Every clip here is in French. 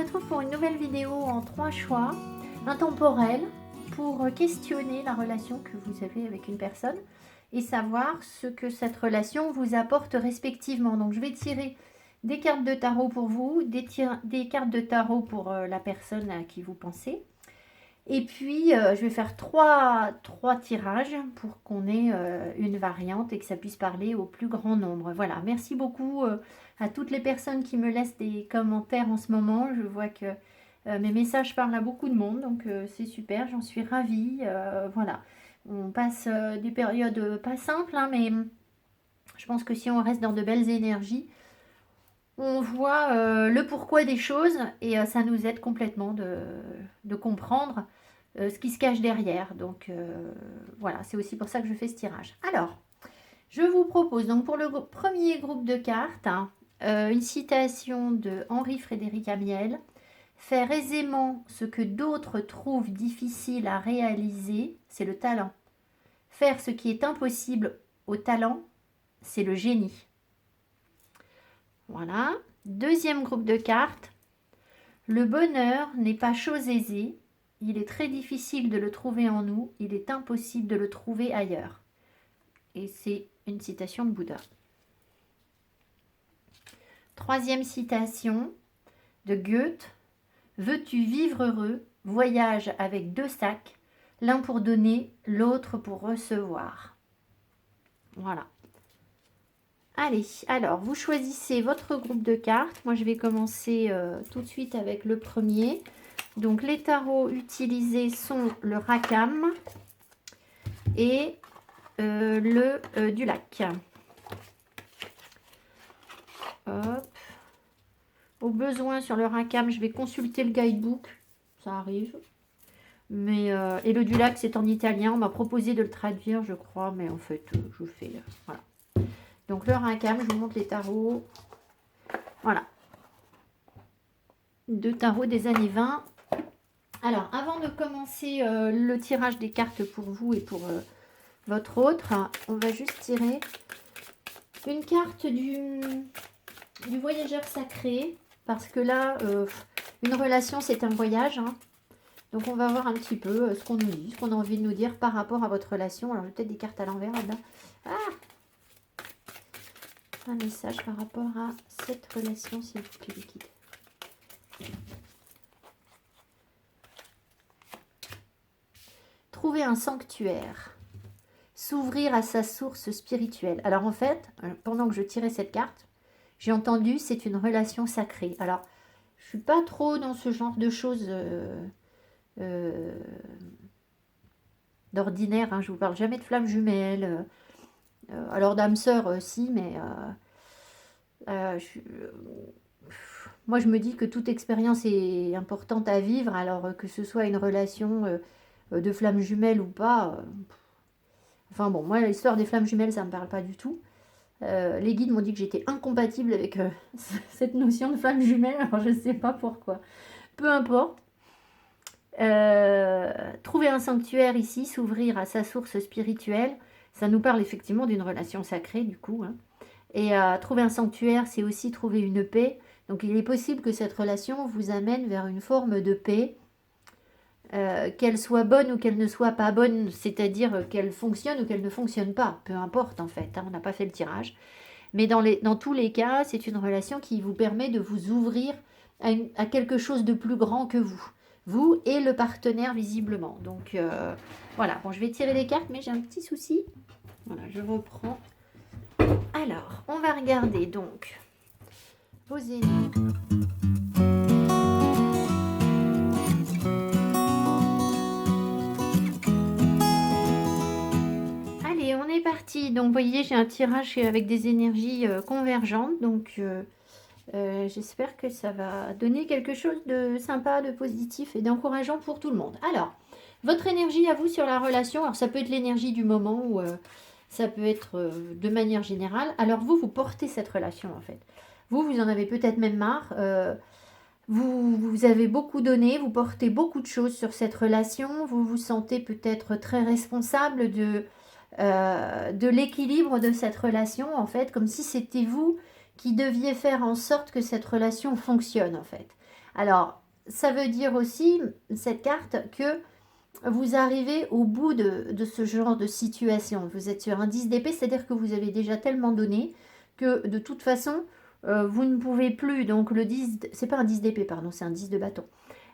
retrouve pour une nouvelle vidéo en 3 choix intemporels pour questionner la relation que vous avez avec une personne et savoir ce que cette relation vous apporte respectivement. Donc je vais tirer des cartes de tarot pour vous, des cartes de tarot pour la personne à qui vous pensez. Et puis je vais faire trois tirages pour qu'on ait une variante et que ça puisse parler au plus grand nombre. Voilà, merci beaucoup à toutes les personnes qui me laissent des commentaires en ce moment. Je vois que mes messages parlent à beaucoup de monde, donc c'est super, j'en suis ravie. Voilà, on passe des périodes pas simples, hein, mais je pense que si on reste dans de belles énergies, on voit le pourquoi des choses et ça nous aide complètement de comprendre ce qui se cache derrière. Donc voilà, c'est aussi pour ça que je fais ce tirage. Alors, je vous propose donc pour le premier groupe de cartes, hein, une citation de Henri-Frédéric Amiel. Faire aisément ce que d'autres trouvent difficile à réaliser, c'est le talent. Faire ce qui est impossible au talent, c'est le génie. Voilà. Deuxième groupe de cartes. Le bonheur n'est pas chose aisée. Il est très difficile de le trouver en nous. Il est impossible de le trouver ailleurs. Et c'est une citation de Bouddha. Troisième citation de Goethe. Veux-tu vivre heureux? Voyage avec 2 sacs, l'un pour donner, l'autre pour recevoir. Voilà. Allez, alors vous choisissez votre groupe de cartes. Moi je vais commencer tout de suite avec le premier. Donc les tarots utilisés sont le Rackham et le Dulac. Hop. Au besoin sur le Rackham, je vais consulter le guidebook. Ça arrive. Mais, et le Dulac, c'est en italien. On m'a proposé de le traduire, je crois. Mais en fait, je fais... voilà. Donc le Rackham, je vous montre les tarots. Voilà. 2 tarots des années 20. Alors, avant de commencer le tirage des cartes pour vous et pour votre autre, on va juste tirer une carte du voyageur sacré. Parce que là, une relation, c'est un voyage. Hein. Donc, on va voir un petit peu ce qu'on nous dit, ce qu'on a envie de nous dire par rapport à votre relation. Alors, j'ai peut-être des cartes à l'envers là-dedans. Un message par rapport à cette relation, s'il vous plaît, liquide. Trouver un sanctuaire. S'ouvrir à sa source spirituelle. Alors, en fait, pendant que je tirais cette carte, j'ai entendu, c'est une relation sacrée. Alors, je suis pas trop dans ce genre de choses d'ordinaire. Hein. Je vous parle jamais de flammes jumelles. Alors, d'âme sœur, si, mais moi, je me dis que toute expérience est importante à vivre. Alors, que ce soit une relation de flammes jumelles ou pas. Enfin bon, moi, l'histoire des flammes jumelles, ça ne me parle pas du tout. Les guides m'ont dit que j'étais incompatible avec cette notion de flamme jumelle, alors je ne sais pas pourquoi. Peu importe. Trouver un sanctuaire ici, s'ouvrir à sa source spirituelle, ça nous parle effectivement d'une relation sacrée du coup. Hein. Et trouver un sanctuaire, c'est aussi trouver une paix. Donc il est possible que cette relation vous amène vers une forme de paix, qu'elle soit bonne ou qu'elle ne soit pas bonne, c'est-à-dire qu'elle fonctionne ou qu'elle ne fonctionne pas, peu importe en fait, hein, on n'a pas fait le tirage. Mais dans tous les cas, c'est une relation qui vous permet de vous ouvrir à quelque chose de plus grand que vous et le partenaire visiblement. Donc voilà, bon je vais tirer les cartes, mais j'ai un petit souci. Voilà, je reprends. Alors, on va regarder donc vos énergies. On est parti. Donc, vous voyez, j'ai un tirage avec des énergies convergentes. Donc, j'espère que ça va donner quelque chose de sympa, de positif et d'encourageant pour tout le monde. Alors, votre énergie à vous sur la relation. Alors, ça peut être l'énergie du moment ou ça peut être de manière générale. Alors, vous portez cette relation, en fait. Vous en avez peut-être même marre. Vous avez beaucoup donné, vous portez beaucoup de choses sur cette relation. Vous vous sentez peut-être très responsable de l'équilibre de cette relation, en fait, comme si c'était vous qui deviez faire en sorte que cette relation fonctionne, en fait. Alors, ça veut dire aussi, cette carte, que vous arrivez au bout de ce genre de situation. Vous êtes sur un 10 d'épée, c'est-à-dire que vous avez déjà tellement donné que de toute façon, vous ne pouvez plus, donc le 10, c'est pas un 10 d'épée, pardon, c'est un 10 de bâton.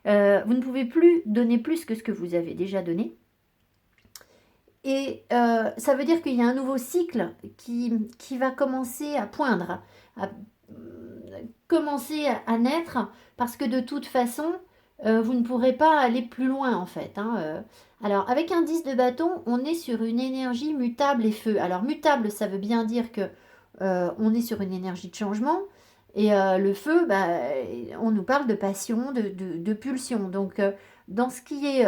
Vous ne pouvez plus donner plus que ce que vous avez déjà donné. Et ça veut dire qu'il y a un nouveau cycle qui va commencer à poindre, à commencer à naître, parce que de toute façon, vous ne pourrez pas aller plus loin en fait. Alors, avec un 10 de bâton, on est sur une énergie mutable et feu. Alors, mutable, ça veut bien dire que on est sur une énergie de changement. Et le feu, bah, on nous parle de passion, de pulsion. Donc, dans ce qui est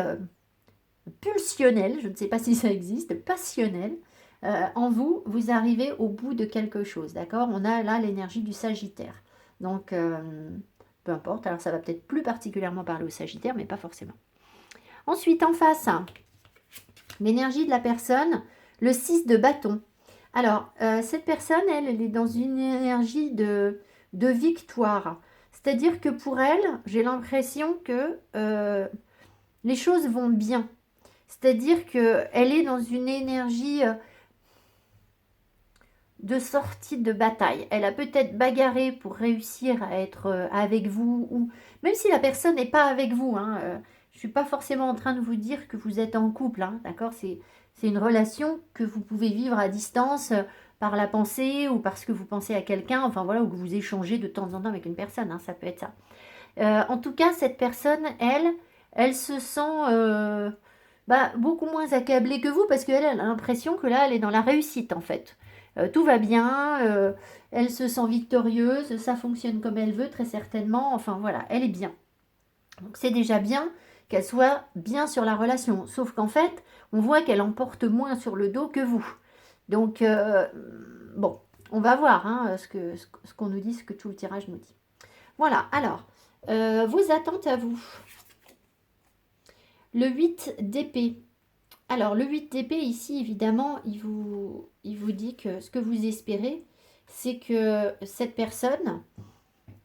pulsionnel, je ne sais pas si ça existe, passionnel, en vous, vous arrivez au bout de quelque chose, d'accord? On a là l'énergie du Sagittaire. Donc, peu importe, alors ça va peut-être plus particulièrement parler au Sagittaire, mais pas forcément. Ensuite, en face, l'énergie de la personne, le 6 de bâton. Alors, cette personne, elle est dans une énergie de victoire. C'est-à-dire que pour elle, j'ai l'impression que les choses vont bien. C'est-à-dire qu'elle est dans une énergie de sortie de bataille. Elle a peut-être bagarré pour réussir à être avec vous, ou même si la personne n'est pas avec vous. Je ne suis pas forcément en train de vous dire que vous êtes en couple, d'accord? C'est une relation que vous pouvez vivre à distance par la pensée ou parce que vous pensez à quelqu'un, enfin voilà, ou que vous échangez de temps en temps avec une personne, ça peut être ça. En tout cas, cette personne, elle se sent beaucoup moins accablée que vous parce qu'elle a l'impression que là, elle est dans la réussite en fait. Tout va bien, elle se sent victorieuse, ça fonctionne comme elle veut très certainement, enfin voilà, elle est bien. Donc c'est déjà bien qu'elle soit bien sur la relation, sauf qu'en fait, on voit qu'elle en porte moins sur le dos que vous. Donc, bon, on va voir ce qu'on nous dit, ce que tout le tirage nous dit. Voilà, alors, vos attentes à vous. Le 8 d'épée. Alors, le 8 d'épée, ici, évidemment, il vous dit que ce que vous espérez, c'est que cette personne,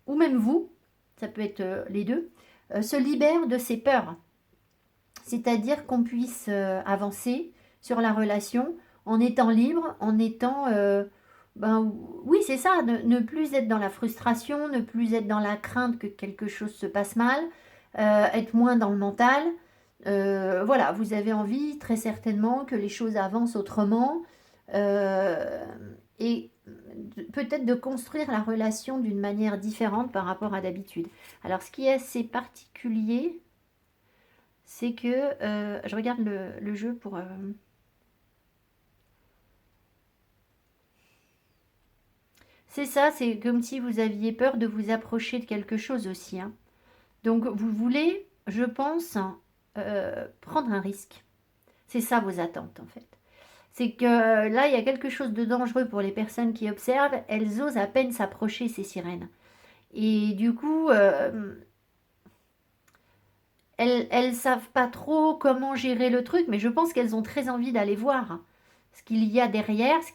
ou même vous, ça peut être les deux, se libère de ses peurs. C'est-à-dire qu'on puisse avancer sur la relation en étant libre, en étant... oui, c'est ça, ne plus être dans la frustration, ne plus être dans la crainte que quelque chose se passe mal, être moins dans le mental. Voilà, vous avez envie très certainement que les choses avancent autrement et peut-être de construire la relation d'une manière différente par rapport à d'habitude. Alors, ce qui est assez particulier, c'est que je regarde le jeu pour... C'est ça, c'est comme si vous aviez peur de vous approcher de quelque chose aussi. Donc, vous voulez, je pense, prendre un risque. C'est ça vos attentes, en fait. C'est que là, il y a quelque chose de dangereux pour les personnes qui observent. Elles osent à peine s'approcher, ces sirènes. Et du coup, elles savent pas trop comment gérer le truc, mais je pense qu'elles ont très envie d'aller voir ce qu'il y a derrière, ce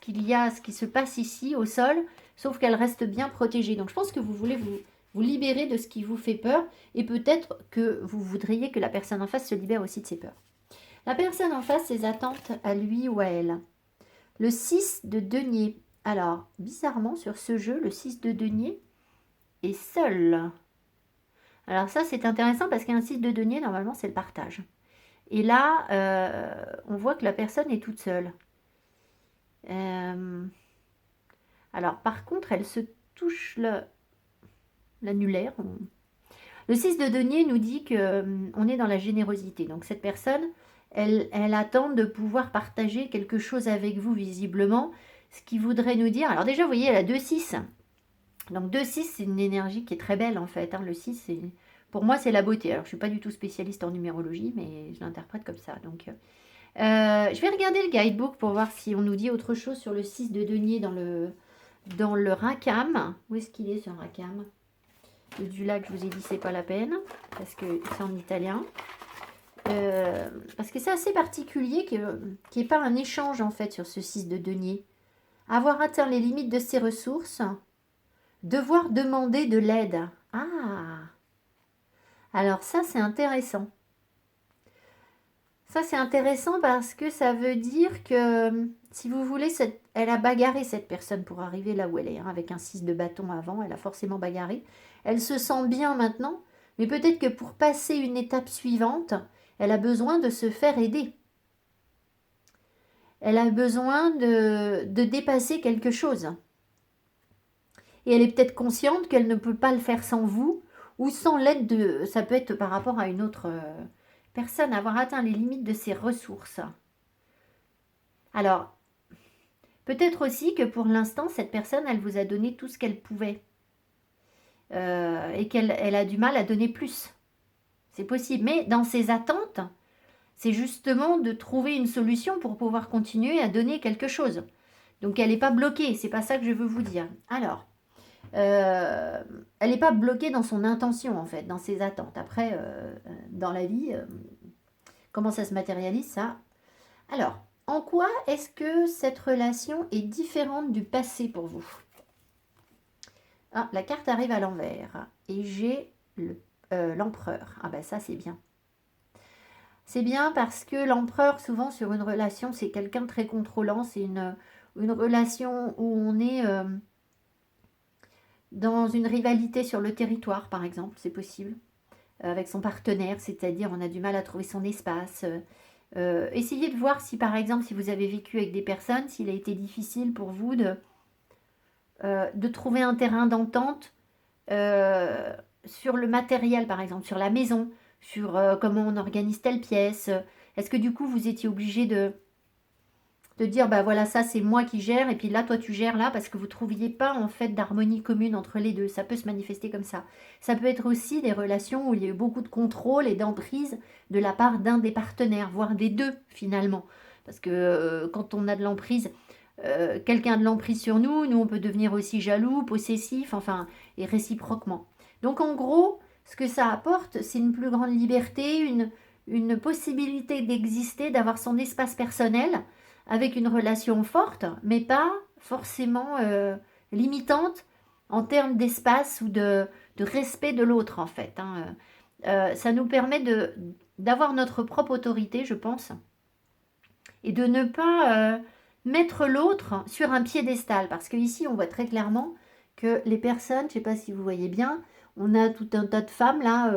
qui se passe ici au sol, sauf qu'elles restent bien protégées. Donc je pense que vous voulez vous libérer de ce qui vous fait peur, et peut-être que vous voudriez que la personne en face se libère aussi de ses peurs. La personne en face, ses attentes à lui ou à elle. Le 6 de denier. Alors, bizarrement, sur ce jeu, le 6 de denier est seul. Alors ça, c'est intéressant parce qu'un 6 de denier, normalement, c'est le partage. Et là, on voit que la personne est toute seule. Alors, par contre, elle se touche l'annulaire. Le 6 de denier nous dit qu'on est dans la générosité. Donc, cette personne, elle attend de pouvoir partager quelque chose avec vous, visiblement. Ce qui voudrait nous dire... Alors déjà, vous voyez, elle a 2-6. Donc 2-6, c'est une énergie qui est très belle, en fait. Le 6, c'est... Pour moi, c'est la beauté. Alors, je ne suis pas du tout spécialiste en numérologie, mais je l'interprète comme ça. Donc, je vais regarder le guidebook pour voir si on nous dit autre chose sur le 6 de denier dans le Rackham. Où est-ce qu'il est, ce Rackham? Le du lac, je vous ai dit, c'est pas la peine, parce que c'est en italien. Parce que c'est assez particulier qu'il n'y ait pas un échange, en fait, sur ce 6 de denier. Avoir atteint les limites de ses ressources, devoir demander de l'aide. Ah! Alors ça, c'est intéressant. Ça, c'est intéressant parce que ça veut dire que, si vous voulez, elle a bagarré cette personne pour arriver là où elle est, hein, avec un 6 de bâton avant, elle a forcément bagarré. Elle se sent bien maintenant, mais peut-être que pour passer une étape suivante, elle a besoin de se faire aider. Elle a besoin de dépasser quelque chose. Et elle est peut-être consciente qu'elle ne peut pas le faire sans vous, ou sans l'aide de... Ça peut être par rapport à une autre personne, avoir atteint les limites de ses ressources. Alors, peut-être aussi que pour l'instant, cette personne, elle vous a donné tout ce qu'elle pouvait. Et qu'elle a du mal à donner plus. C'est possible. Mais dans ses attentes, c'est justement de trouver une solution pour pouvoir continuer à donner quelque chose. Donc elle n'est pas bloquée, c'est pas ça que je veux vous dire. Alors, elle n'est pas bloquée dans son intention en fait, dans ses attentes. Après, dans la vie, comment ça se matérialise ça? Alors, en quoi est-ce que cette relation est différente du passé pour vous? Ah, la carte arrive à l'envers et j'ai l'empereur. Ah ben ça c'est bien. C'est bien parce que l'empereur, souvent sur une relation, c'est quelqu'un de très contrôlant. C'est une relation où on est dans une rivalité sur le territoire, par exemple, c'est possible, avec son partenaire, c'est-à-dire on a du mal à trouver son espace. Essayez de voir si, par exemple, si vous avez vécu avec des personnes, s'il a été difficile pour vous de trouver un terrain d'entente sur le matériel, par exemple, sur la maison, sur comment on organise telle pièce. Est-ce que du coup, vous étiez obligé de dire, bah voilà, ça c'est moi qui gère, et puis là, toi tu gères là, parce que vous ne trouviez pas en fait d'harmonie commune entre les deux. Ça peut se manifester comme ça. Ça peut être aussi des relations où il y a eu beaucoup de contrôle et d'emprise de la part d'un des partenaires, voire des deux finalement. Parce que quand on a de l'emprise, quelqu'un a de l'emprise sur nous, nous on peut devenir aussi jaloux, possessif, enfin, et réciproquement. Donc en gros, ce que ça apporte, c'est une plus grande liberté, une possibilité d'exister, d'avoir son espace personnel, avec une relation forte, mais pas forcément limitante en termes d'espace ou de respect de l'autre, en fait. Hein. Ça nous permet d'avoir notre propre autorité, je pense, et de ne pas mettre l'autre sur un piédestal. Parce qu'ici, on voit très clairement que les personnes, je ne sais pas si vous voyez bien, on a tout un tas de femmes, là,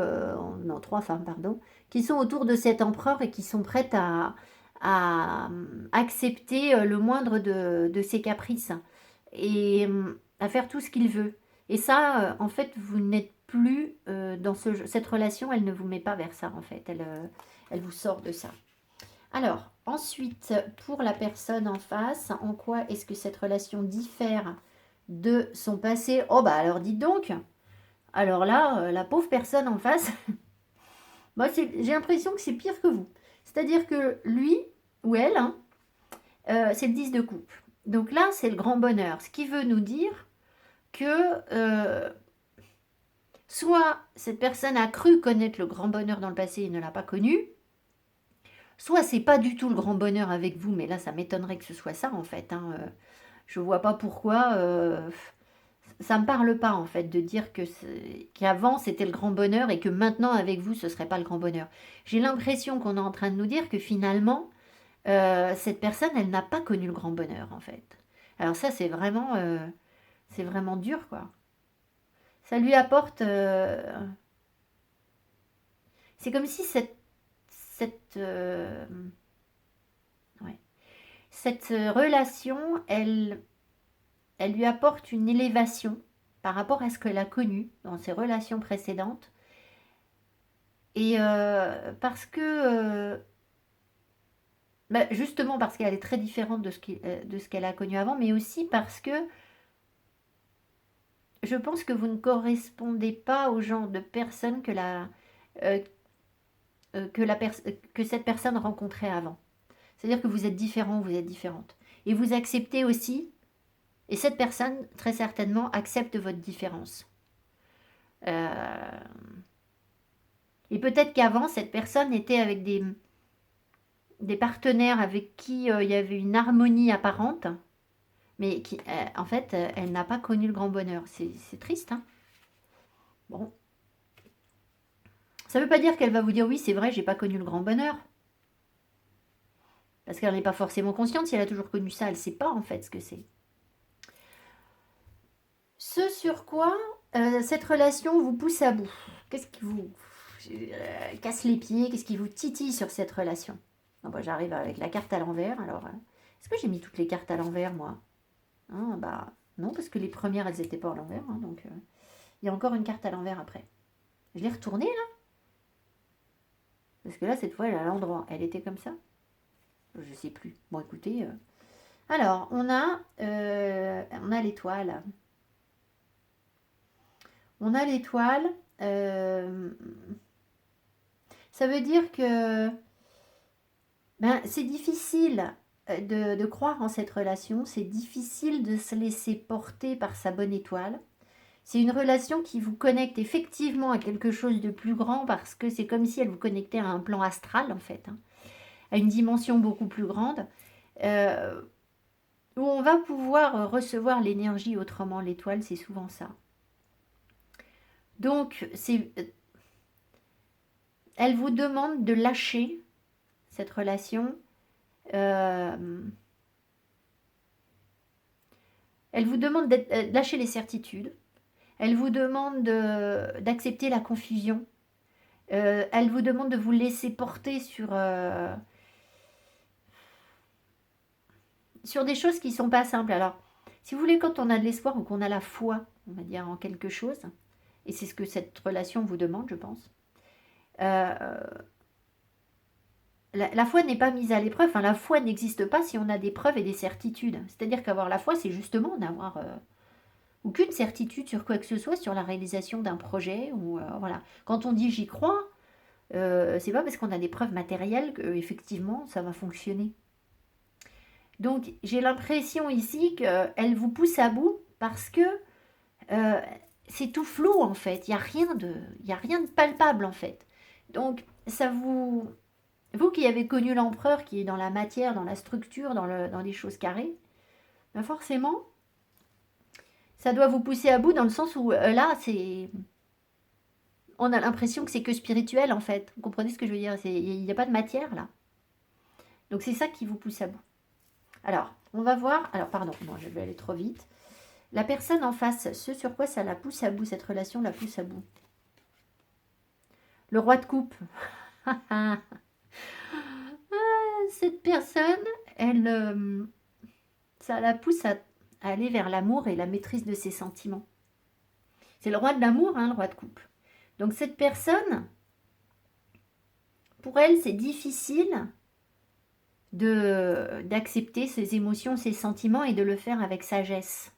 non, 3 femmes, pardon, qui sont autour de cet empereur et qui sont prêtes à accepter le moindre de ses caprices et à faire tout ce qu'il veut. Et ça, en fait, vous n'êtes plus dans cette relation, elle ne vous met pas vers ça, en fait. Elle vous sort de ça. Alors, ensuite, pour la personne en face, en quoi est-ce que cette relation diffère de son passé? Oh, bah alors dites donc. Alors là, la pauvre personne en face, moi, j'ai l'impression que c'est pire que vous. C'est-à-dire que lui ou elle, hein, c'est le 10 de coupe. Donc là, c'est le grand bonheur. Ce qui veut nous dire que soit cette personne a cru connaître le grand bonheur dans le passé et ne l'a pas connu, soit c'est pas du tout le grand bonheur avec vous, mais là, ça m'étonnerait que ce soit ça, en fait. Hein. Je vois pas pourquoi. Ça me parle pas, en fait, de dire qu'avant, c'était le grand bonheur et que maintenant, avec vous, ce serait pas le grand bonheur. J'ai l'impression qu'on est en train de nous dire que finalement, cette personne, elle n'a pas connu le grand bonheur, en fait. Alors ça, c'est vraiment dur, quoi. Ça lui apporte... c'est comme si cette, ouais, cette relation, elle lui apporte une élévation par rapport à ce qu'elle a connu dans ses relations précédentes. Et parce que, bah, justement parce qu'elle est très différente de ce qu'elle a connu avant, mais aussi parce que je pense que vous ne correspondez pas au genre de personne euh, que cette personne rencontrait avant. C'est-à-dire que vous êtes différent, vous êtes différente. Et vous acceptez aussi, et cette personne, très certainement, accepte votre différence. Euh, et peut-être qu'avant, cette personne était avec des partenaires avec qui il y avait une harmonie apparente, mais qui, en fait, elle n'a pas connu le grand bonheur. C'est triste, hein. Bon, Ça ne veut pas dire qu'elle va vous dire oui, c'est vrai, j'ai pas connu le grand bonheur. Parce qu'elle n'est pas forcément consciente. Si elle a toujours connu ça, elle ne sait pas en fait ce que c'est. Ce sur quoi cette relation vous pousse à bout. Qu'est-ce qui vous casse les pieds? Qu'est-ce qui vous titille sur cette relation? J'arrive avec la carte à l'envers. Alors, est-ce que j'ai mis toutes les cartes à l'envers, moi? Bah, non, parce que les premières, elles n'étaient pas à l'envers. Donc, il y a encore une carte à l'envers après. Je l'ai retournée, là? Parce que là, cette fois, elle est à l'endroit. Elle était comme ça? Je ne sais plus. Bon, écoutez. Alors, on a l'étoile. On a l'étoile. Ça veut dire que c'est difficile de croire en cette relation. C'est difficile de se laisser porter par sa bonne étoile. C'est une relation qui vous connecte effectivement à quelque chose de plus grand parce que c'est comme si elle vous connectait à un plan astral en fait, à une dimension beaucoup plus grande, où on va pouvoir recevoir l'énergie autrement. L'étoile, c'est souvent ça. Donc, elle vous demande de lâcher cette relation. Elle vous demande de lâcher les certitudes. Elle vous demande d'accepter la confusion. Elle vous demande de vous laisser porter sur des choses qui ne sont pas simples. Alors, si vous voulez, quand on a de l'espoir ou qu'on a la foi, on va dire, en quelque chose, et c'est ce que cette relation vous demande, je pense, la foi n'est pas mise à l'épreuve. Enfin, la foi n'existe pas si on a des preuves et des certitudes. C'est-à-dire qu'avoir la foi, c'est justement n'avoir aucune certitude sur quoi que ce soit, sur la réalisation d'un projet. Ou voilà. Quand on dit j'y crois, c'est pas parce qu'on a des preuves matérielles qu'effectivement ça va fonctionner. Donc j'ai l'impression ici qu'elle vous pousse à bout parce que c'est tout flou en fait. Il n'y a rien de palpable en fait. Donc ça vous qui avez connu l'empereur qui est dans la matière, dans la structure, dans les choses carrées, forcément, ça doit vous pousser à bout dans le sens où là, on a l'impression que c'est que spirituel en fait. Vous comprenez ce que je veux dire? Il n'y a pas de matière là. Donc c'est ça qui vous pousse à bout. Alors, on va voir. Alors, pardon, non, je vais aller trop vite. La personne en face, ce sur quoi ça la pousse à bout, cette relation la pousse à bout. Le roi de coupe. Cette personne, elle, ça la pousse à aller vers l'amour et la maîtrise de ses sentiments. C'est le roi de l'amour, le roi de coupe. Donc cette personne, pour elle, c'est difficile d'accepter ses émotions, ses sentiments et de le faire avec sagesse.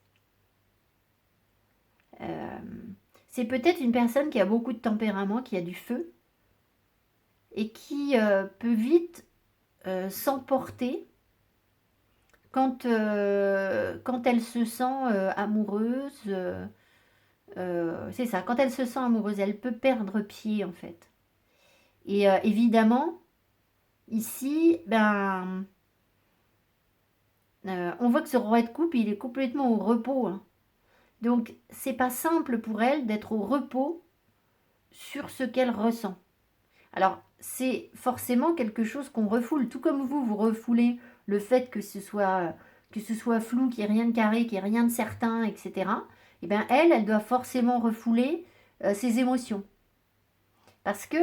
C'est peut-être une personne qui a beaucoup de tempérament, qui a du feu et qui peut vite s'emporter quand elle se sent amoureuse. C'est ça, quand elle se sent amoureuse, elle peut perdre pied en fait. Et évidemment, ici, on voit que ce roi de coupe, il est complètement au repos. Donc, c'est pas simple pour elle d'être au repos sur ce qu'elle ressent. Alors, c'est forcément quelque chose qu'on refoule, tout comme vous refoulez le fait que ce soit flou, qu'il n'y ait rien de carré, qu'il n'y ait rien de certain, etc. Et bien, elle doit forcément refouler ses émotions. Parce que,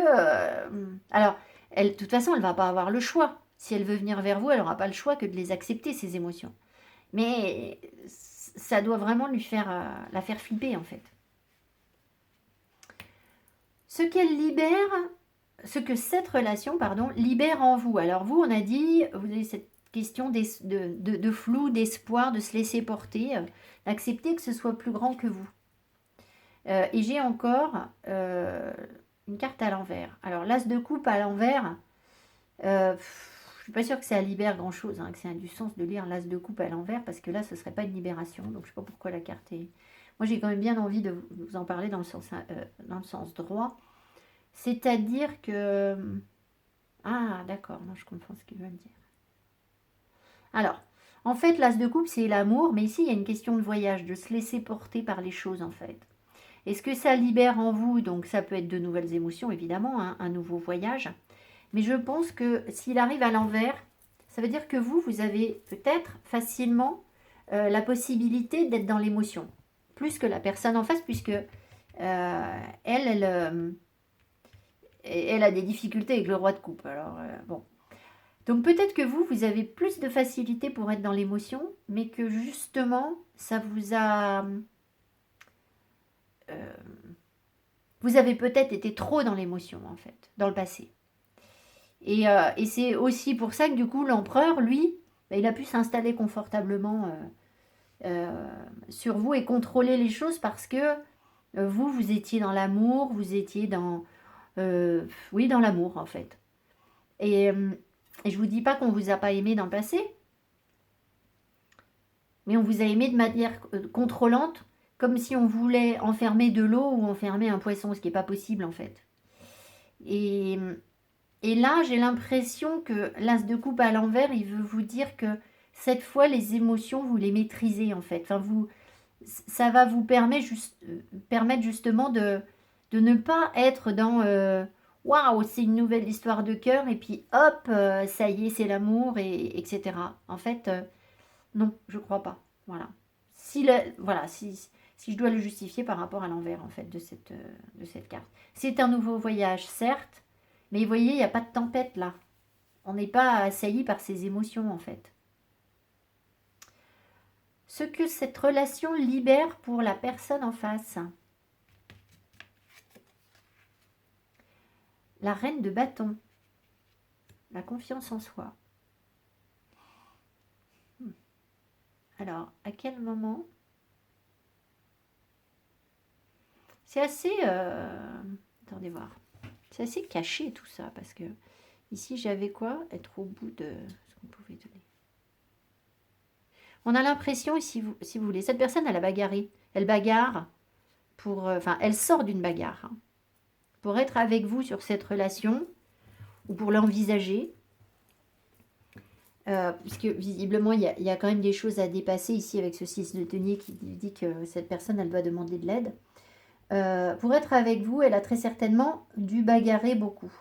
alors, de toute façon, elle ne va pas avoir le choix. Si elle veut venir vers vous, elle n'aura pas le choix que de les accepter, ses émotions. Mais ça doit vraiment la faire flipper, en fait. Ce que cette relation, libère en vous. Alors vous, on a dit, vous avez cette question de flou, d'espoir, de se laisser porter, d'accepter que ce soit plus grand que vous. Et j'ai encore une carte à l'envers. Alors l'as de coupe à l'envers, je suis pas sûre que ça libère grand chose, que c'est du sens de lire l'as de coupe à l'envers, parce que là ce serait pas une libération, donc je sais pas pourquoi la carte est... Moi j'ai quand même bien envie de vous en parler dans le sens droit, c'est-à-dire que... Ah d'accord, non je comprends ce qu'il veut me dire. Alors, en fait l'as de coupe c'est l'amour, mais ici il y a une question de voyage, de se laisser porter par les choses en fait. Et ce que ça libère en vous, donc ça peut être de nouvelles émotions, évidemment, hein, un nouveau voyage. Mais je pense que s'il arrive à l'envers, ça veut dire que vous avez peut-être facilement la possibilité d'être dans l'émotion. Plus que la personne en face, puisque elle a des difficultés avec le roi de coupe. Alors, bon. Donc peut-être que vous avez plus de facilité pour être dans l'émotion, mais que justement, ça vous a... euh, vous avez peut-être été trop dans l'émotion, en fait, dans le passé. Et c'est aussi pour ça que du coup, l'empereur, lui, bah, il a pu s'installer confortablement sur vous et contrôler les choses parce que vous étiez dans l'amour, vous étiez dans... oui, dans l'amour, en fait. Et je vous dis pas qu'on vous a pas aimé dans le passé, mais on vous a aimé de manière contrôlante, comme si on voulait enfermer de l'eau ou enfermer un poisson, ce qui n'est pas possible en fait. Et, et là, j'ai l'impression que l'as de coupe à l'envers, il veut vous dire que cette fois, les émotions, vous les maîtrisez en fait. Enfin, ça va vous permettre justement de ne pas être dans waouh, c'est une nouvelle histoire de cœur et puis hop, ça y est, c'est l'amour, etc. En fait, non, je crois pas. Voilà. Voilà, si je dois le justifier par rapport à l'envers, en fait, de cette carte. C'est un nouveau voyage, certes, mais vous voyez, il n'y a pas de tempête là. On n'est pas assailli par ses émotions, en fait. Ce que cette relation libère pour la personne en face. La reine de bâton. La confiance en soi. Alors, à quel moment? C'est assez... attendez voir. C'est assez caché tout ça, parce que ici, j'avais quoi? Être au bout de ce qu'on pouvait donner. On a l'impression, si vous voulez, cette personne, elle a bagarré. Elle bagarre pour... Enfin, elle sort d'une bagarre. Hein, pour être avec vous sur cette relation, ou pour l'envisager. Puisque visiblement, il y a quand même des choses à dépasser ici avec ce 6 de denier qui dit que cette personne, elle doit demander de l'aide. Pour être avec vous, elle a très certainement dû bagarrer beaucoup.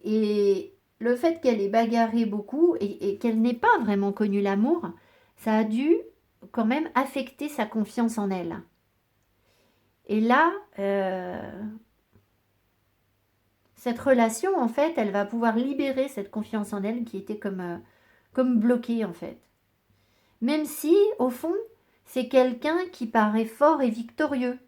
Et le fait qu'elle ait bagarré beaucoup et qu'elle n'ait pas vraiment connu l'amour, ça a dû quand même affecter sa confiance en elle. Et là, cette relation, en fait, elle va pouvoir libérer cette confiance en elle qui était comme bloquée, en fait. Même si, au fond, c'est quelqu'un qui paraît fort et victorieux.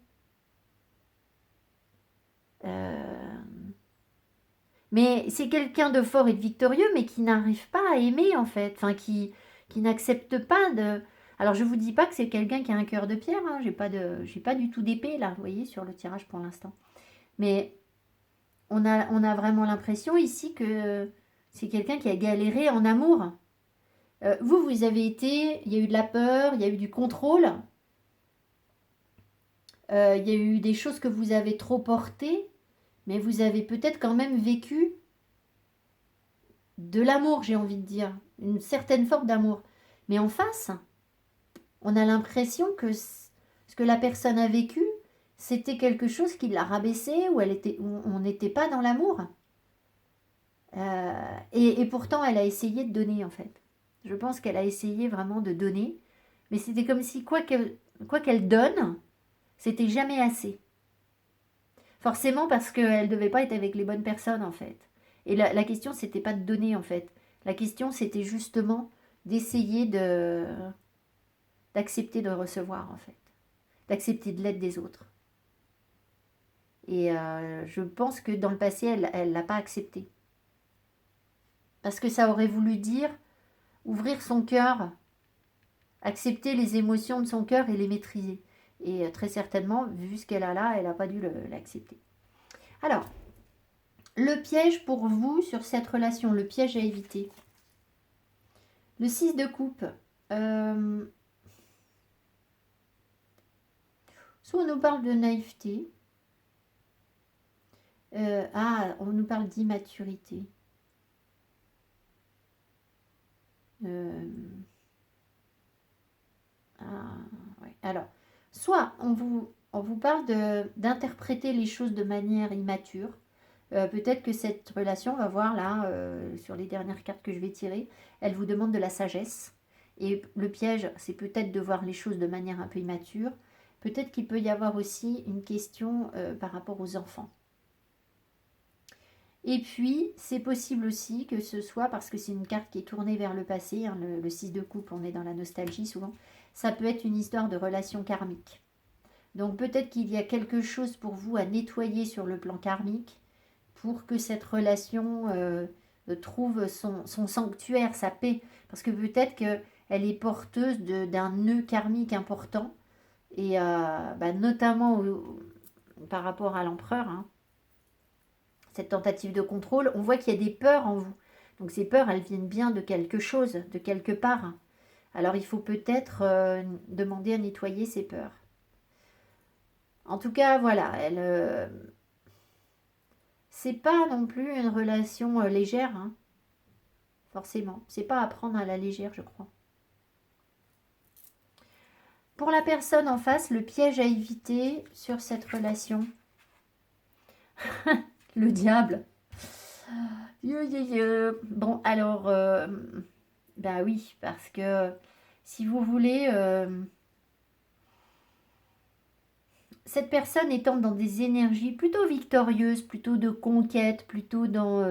Mais c'est quelqu'un de fort et de victorieux, mais qui n'arrive pas à aimer, en fait. Enfin, qui n'accepte pas de... Alors, je vous dis pas que c'est quelqu'un qui a un cœur de pierre. Hein. J'ai pas du tout d'épée, là, vous voyez, sur le tirage pour l'instant. Mais on a vraiment l'impression ici que c'est quelqu'un qui a galéré en amour. Vous avez été... Il y a eu de la peur, il y a eu du contrôle. Il y a eu des choses que vous avez trop portées, mais vous avez peut-être quand même vécu de l'amour, j'ai envie de dire, une certaine forme d'amour. Mais en face, on a l'impression que ce que la personne a vécu, c'était quelque chose qui l'a rabaissé, où on n'était pas dans l'amour. Et pourtant, elle a essayé de donner, en fait. Je pense qu'elle a essayé vraiment de donner, mais c'était comme si quoi qu'elle donne, c'était jamais assez. Forcément parce qu'elle ne devait pas être avec les bonnes personnes, en fait. Et la question, c'était pas de donner, en fait. La question, c'était justement d'essayer d'accepter de recevoir, en fait. D'accepter de l'aide des autres. Et je pense que dans le passé, elle l'a pas accepté. Parce que ça aurait voulu dire ouvrir son cœur, accepter les émotions de son cœur et les maîtriser. Et très certainement, vu ce qu'elle a là, elle n'a pas dû l'accepter. Alors, le piège pour vous sur cette relation, le piège à éviter. Le 6 de coupe. Soit on nous parle de naïveté. On nous parle d'immaturité. Ouais. Alors, soit on On vous parle d'interpréter les choses de manière immature. Peut-être que cette relation, on va voir là, sur les dernières cartes que je vais tirer, elle vous demande de la sagesse. Et le piège, c'est peut-être de voir les choses de manière un peu immature. Peut-être qu'il peut y avoir aussi une question par rapport aux enfants. Et puis, c'est possible aussi que ce soit, parce que c'est une carte qui est tournée vers le passé, hein, le 6 de coupe, on est dans la nostalgie souvent, ça peut être une histoire de relation karmique. Donc peut-être qu'il y a quelque chose pour vous à nettoyer sur le plan karmique pour que cette relation trouve son sanctuaire, sa paix. Parce que peut-être qu'elle est porteuse d'un nœud karmique important, et notamment par rapport à l'empereur, hein, cette tentative de contrôle, on voit qu'il y a des peurs en vous. Donc ces peurs, elles viennent bien de quelque chose, de quelque part. Alors il faut peut-être demander à nettoyer ces peurs. En tout cas, voilà, c'est pas non plus une relation légère, hein, forcément. C'est pas à prendre à la légère, je crois. Pour la personne en face, le piège à éviter sur cette relation, le diable. Bon, alors, bah oui, parce que si vous voulez, cette personne étant dans des énergies plutôt victorieuses, plutôt de conquête, plutôt dans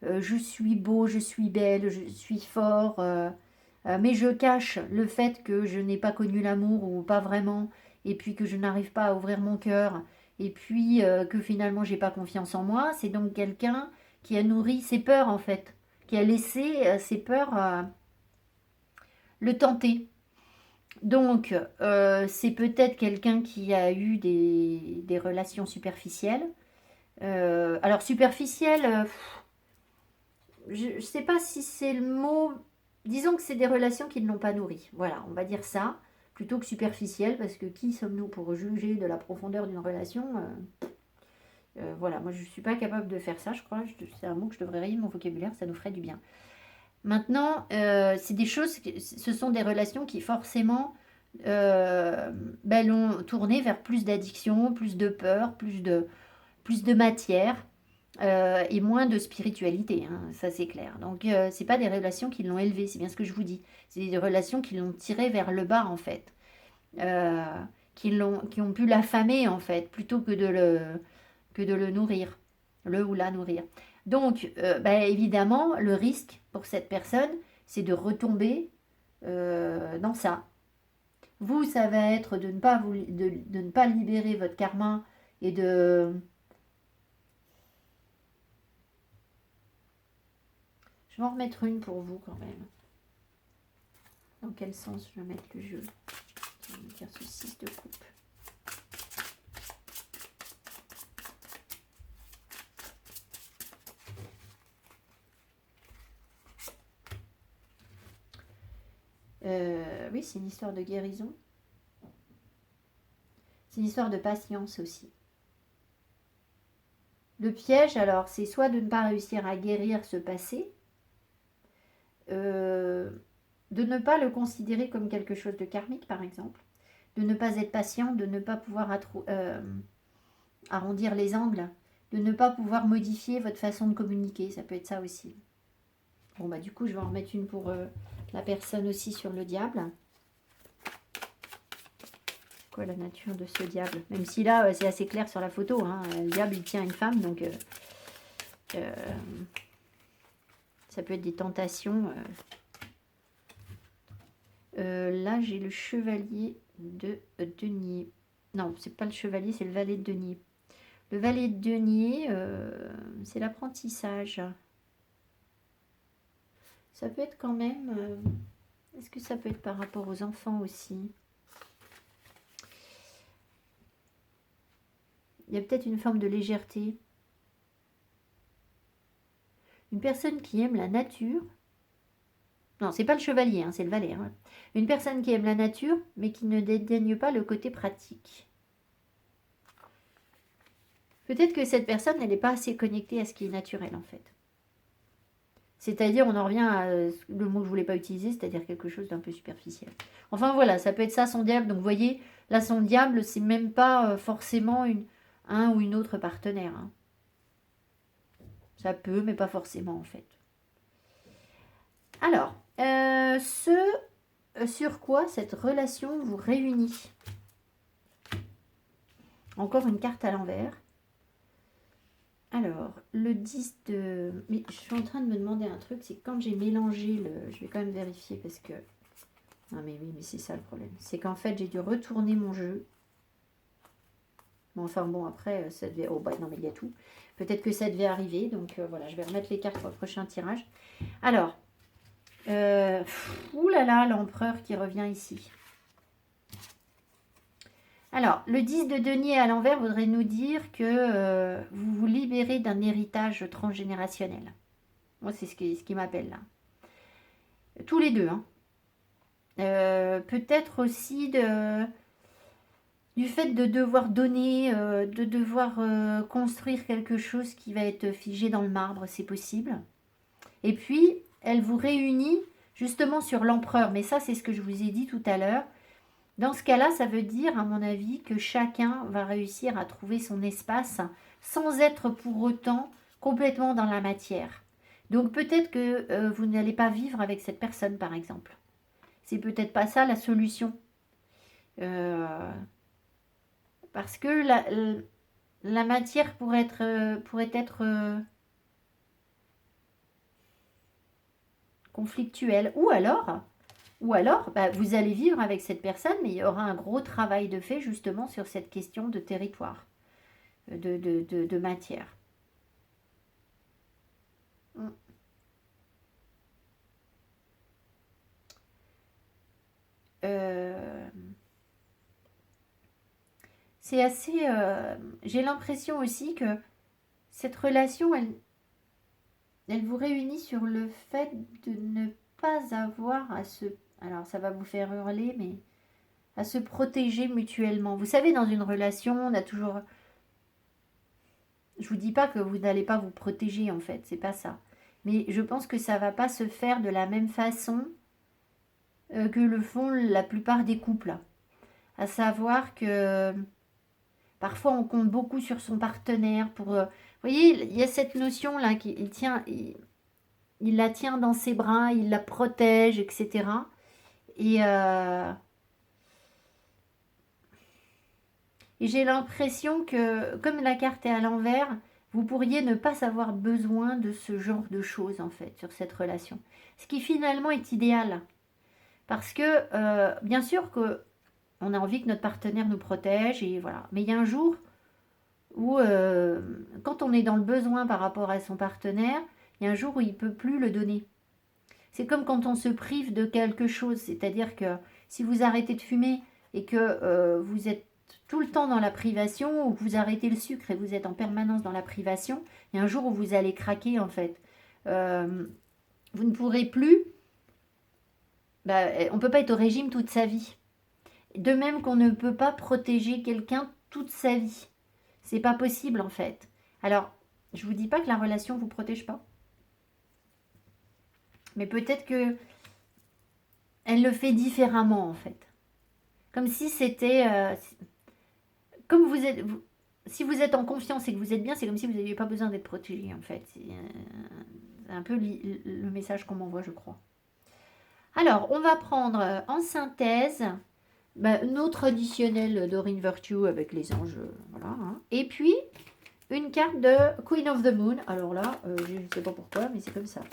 je suis beau, je suis belle, je suis fort, mais je cache le fait que je n'ai pas connu l'amour ou pas vraiment, et puis que je n'arrive pas à ouvrir mon cœur, et puis que finalement j'ai pas confiance en moi. C'est donc quelqu'un qui a nourri ses peurs en fait, qui a laissé ses peurs le tenter. Donc, c'est peut-être quelqu'un qui a eu des relations superficielles. Alors, superficielles, je ne sais pas si c'est le mot. Disons que c'est des relations qui ne l'ont pas nourri. Voilà, on va dire ça, plutôt que superficielles, parce que qui sommes-nous pour juger de la profondeur d'une relation voilà, moi je ne suis pas capable de faire ça, je crois. C'est un mot que je devrais rayer de mon vocabulaire, ça nous ferait du bien. Maintenant, c'est des choses, ce sont des relations qui forcément l'ont tourné vers plus d'addiction, plus de peur, plus de matière et moins de spiritualité, hein, ça c'est clair. Donc c'est pas des relations qui l'ont élevé, c'est bien ce que je vous dis. C'est des relations qui l'ont tiré vers le bas en fait, euh, qui ont pu l'affamer en fait, plutôt que de le nourrir, le ou la nourrir. Donc évidemment, le risque pour cette personne, c'est de retomber dans ça. Vous, ça va être de ne pas libérer votre karma et de... Je vais en remettre une pour vous quand même. Dans quel sens je vais mettre le jeu? Je vais faire ce 6 de coupe. Oui, c'est une histoire de guérison. C'est une histoire de patience aussi. Le piège, alors, c'est soit de ne pas réussir à guérir ce passé, de ne pas le considérer comme quelque chose de karmique, par exemple, de ne pas être patient, de ne pas pouvoir arrondir les angles, de ne pas pouvoir modifier votre façon de communiquer, ça peut être ça aussi. Bon, bah du coup, je vais en remettre une pour la personne aussi sur le diable. Quoi la nature de ce diable? Même si là, c'est assez clair sur la photo, hein. Le diable, il tient une femme, donc ça peut être des tentations. Là, j'ai le chevalier de denier. Non, c'est pas le chevalier, c'est le valet de denier. Le valet de denier, c'est l'apprentissage. Ça peut être quand même... Est-ce que ça peut être par rapport aux enfants aussi? Il y a peut-être une forme de légèreté. Une personne qui aime la nature. Non, c'est pas le chevalier, hein, c'est le valet. Hein. Une personne qui aime la nature, mais qui ne dédaigne pas le côté pratique. Peut-être que cette personne, elle n'est pas assez connectée à ce qui est naturel, en fait. C'est-à-dire, on en revient à le mot que je voulais pas utiliser, c'est-à-dire quelque chose d'un peu superficiel. Enfin voilà, ça peut être ça son diable. Donc vous voyez, là son diable, c'est même pas forcément un ou une autre partenaire. Hein. Ça peut, mais pas forcément en fait. Alors, ce sur quoi cette relation vous réunit. Encore une carte à l'envers. Alors, le 10 de... Mais je suis en train de me demander un truc, c'est quand j'ai mélangé le... Je vais quand même vérifier parce que... Non mais oui, mais c'est ça le problème. C'est qu'en fait, j'ai dû retourner mon jeu. Bon, enfin bon, après, ça devait... Oh bah non, mais il y a tout. Peut-être que ça devait arriver, donc voilà, je vais remettre les cartes pour le prochain tirage. Alors, ouh là là, l'empereur qui revient ici. Alors, le 10 de denier à l'envers voudrait nous dire que vous vous libérez d'un héritage transgénérationnel. Moi, c'est ce qui m'appelle là. Tous les deux. Hein. Peut-être aussi du fait de devoir donner, de devoir construire quelque chose qui va être figé dans le marbre, c'est possible. Et puis, elle vous réunit justement sur l'empereur. Mais ça, c'est ce que je vous ai dit tout à l'heure. Dans ce cas-là, ça veut dire, à mon avis, que chacun va réussir à trouver son espace sans être pour autant complètement dans la matière. Donc peut-être que vous n'allez pas vivre avec cette personne, par exemple. C'est peut-être pas ça la solution. Parce que la matière pourrait être conflictuelle. Ou alors, bah, vous allez vivre avec cette personne, mais il y aura un gros travail de fait justement sur cette question de territoire, de matière. C'est assez... j'ai l'impression aussi que cette relation, elle vous réunit sur le fait de ne pas avoir à se... Alors ça va vous faire hurler, mais à se protéger mutuellement. Vous savez, dans une relation, on a toujours... Je vous dis pas que vous n'allez pas vous protéger en fait, c'est pas ça. Mais je pense que ça va pas se faire de la même façon que le font la plupart des couples. À savoir que parfois on compte beaucoup sur son partenaire pour... vous voyez, il y a cette notion là qu'il tient... Il la tient dans ses bras, il la protège, etc. Et j'ai l'impression que, comme la carte est à l'envers, vous pourriez ne pas avoir besoin de ce genre de choses, en fait, sur cette relation. Ce qui finalement est idéal. Parce que, bien sûr que on a envie que notre partenaire nous protège, et voilà. Mais il y a un jour où, quand on est dans le besoin par rapport à son partenaire, il y a un jour où il ne peut plus le donner. C'est comme quand on se prive de quelque chose. C'est-à-dire que si vous arrêtez de fumer et que vous êtes tout le temps dans la privation, ou que vous arrêtez le sucre et vous êtes en permanence dans la privation, il y a un jour où vous allez craquer en fait. Vous ne pourrez plus... on ne peut pas être au régime toute sa vie. De même qu'on ne peut pas protéger quelqu'un toute sa vie. C'est pas possible en fait. Alors, je vous dis pas que la relation vous protège pas. Mais peut-être que elle le fait différemment en fait. Comme si c'était... comme vous êtes... si vous êtes en confiance et que vous êtes bien, c'est comme si vous n'aviez pas besoin d'être protégé en fait. C'est un peu le message qu'on m'envoie, je crois. Alors, on va prendre en synthèse nos traditionnels Doreen Virtue avec les anges. Voilà, hein. Et puis, une carte de Queen of the Moon. Alors là, je ne sais pas pourquoi, mais c'est comme ça.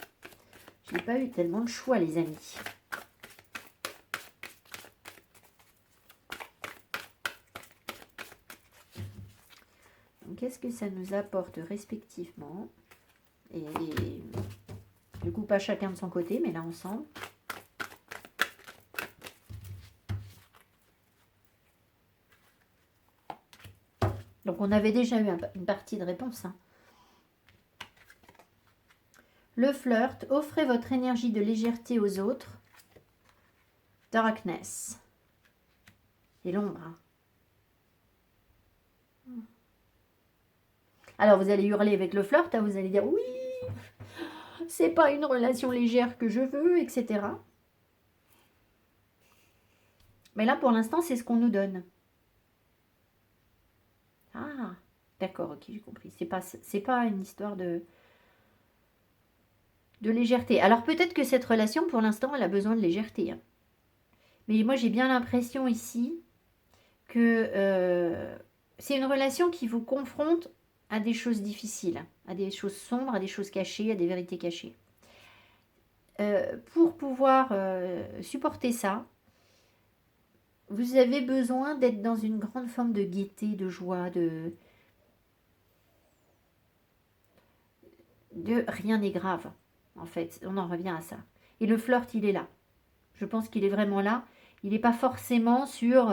Je n'ai pas eu tellement de choix, les amis. Donc, qu'est-ce que ça nous apporte respectivement? Et du coup, pas chacun de son côté, mais là ensemble. Donc, on avait déjà eu une partie de réponse. Hein. Le flirt, offrez votre énergie de légèreté aux autres. Darkness. Et l'ombre. Alors, vous allez hurler avec le flirt, hein, vous allez dire oui, c'est pas une relation légère que je veux, etc. Mais là, pour l'instant, c'est ce qu'on nous donne. Ah, d'accord, ok, j'ai compris. C'est pas une histoire de légèreté. Alors peut-être que cette relation, pour l'instant, elle a besoin de légèreté, hein. Mais moi, j'ai bien l'impression ici que c'est une relation qui vous confronte à des choses difficiles, à des choses sombres, à des choses cachées, à des vérités cachées. Pour pouvoir supporter ça, vous avez besoin d'être dans une grande forme de gaieté, de joie, de rien n'est grave, en fait. On en revient à ça. Et le flirt, il est là. Je pense qu'il est vraiment là. Il n'est pas forcément sur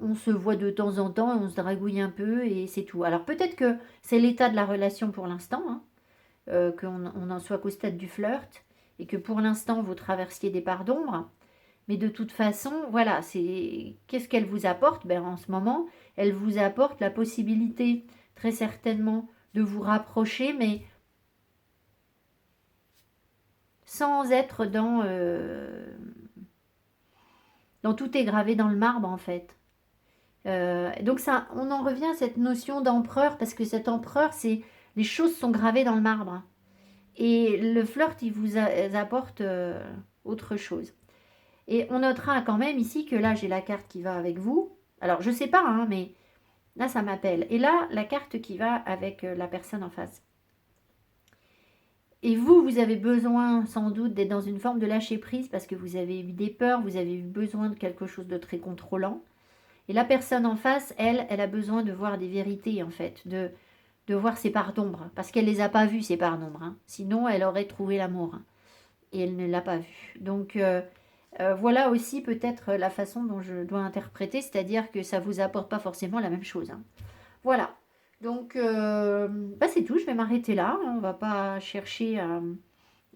on se voit de temps en temps et on se dragouille un peu et c'est tout. Alors peut-être que c'est l'état de la relation pour l'instant, hein, qu'on en soit qu'au stade du flirt et que pour l'instant vous traversiez des parts d'ombre. Mais de toute façon, voilà, c'est qu'est-ce qu'elle vous apporte? Ben, en ce moment, elle vous apporte la possibilité, très certainement, de vous rapprocher, mais sans être dans tout est gravé dans le marbre, en fait. Donc ça, on en revient à cette notion d'empereur, parce que cet empereur, c'est les choses sont gravées dans le marbre. Et le flirt, il vous apporte autre chose. Et on notera quand même ici que là, j'ai la carte qui va avec vous. Alors, je sais pas, hein, mais là, ça m'appelle. Et là, la carte qui va avec la personne en face. Et vous, vous avez besoin sans doute d'être dans une forme de lâcher prise parce que vous avez eu des peurs, vous avez eu besoin de quelque chose de très contrôlant. Et la personne en face, elle a besoin de voir des vérités en fait, de voir ses parts d'ombre. Parce qu'elle ne les a pas vues, ces parts d'ombre, hein. Sinon, elle aurait trouvé l'amour, hein. Et elle ne l'a pas vu. Donc, voilà aussi peut-être la façon dont je dois interpréter, c'est-à-dire que ça ne vous apporte pas forcément la même chose, hein. Voilà. Donc, bah c'est tout, je vais m'arrêter là. On ne va pas chercher à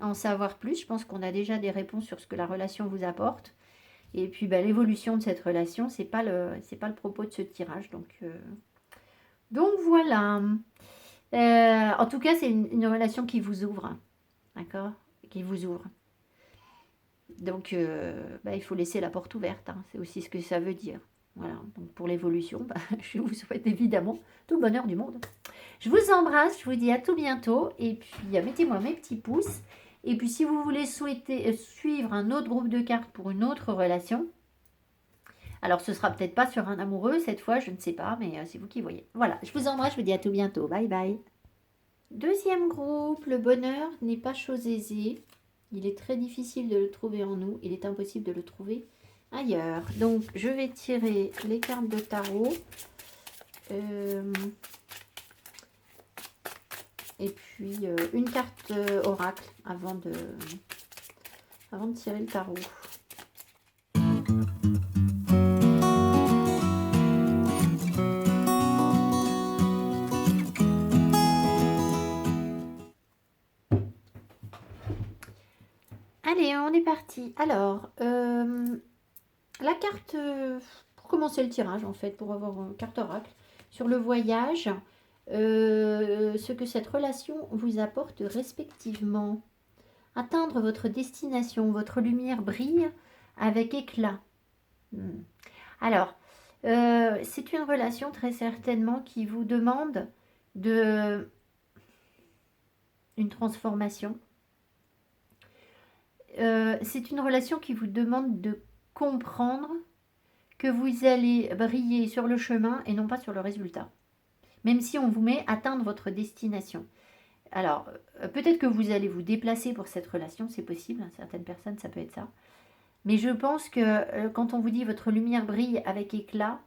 en savoir plus. Je pense qu'on a déjà des réponses sur ce que la relation vous apporte. Et puis, bah, l'évolution de cette relation, c'est pas le propos de ce tirage. Donc voilà. En tout cas, c'est une relation qui vous ouvre, hein. D'accord? Qui vous ouvre. Donc, bah, il faut laisser la porte ouverte, hein. C'est aussi ce que ça veut dire. Voilà. Donc, pour l'évolution, bah, je vous souhaite évidemment tout le bonheur du monde. Je vous embrasse. Je vous dis à tout bientôt. Et puis, mettez-moi mes petits pouces. Et puis, si vous voulez suivre un autre groupe de cartes pour une autre relation, alors ce sera peut-être pas sur un amoureux cette fois, je ne sais pas, mais c'est vous qui voyez. Voilà. Je vous embrasse. Je vous dis à tout bientôt. Bye bye. Deuxième groupe, le bonheur n'est pas chose aisée. Il est très difficile de le trouver en nous. Il est impossible de le trouver ailleurs. Donc, je vais tirer les cartes de tarot. Et puis, une carte oracle avant de tirer le tarot. Allez, on est parti. Alors, la carte, pour commencer le tirage en fait, pour avoir une carte oracle, sur le voyage, ce que cette relation vous apporte respectivement. Atteindre votre destination, votre lumière brille avec éclat. Alors, c'est une relation très certainement qui vous demande une transformation. C'est une relation qui vous demande de comprendre que vous allez briller sur le chemin et non pas sur le résultat. Même si on vous met à atteindre votre destination. Alors, peut-être que vous allez vous déplacer pour cette relation, c'est possible. Hein, certaines personnes, ça peut être ça. Mais je pense que quand on vous dit votre lumière brille avec éclat,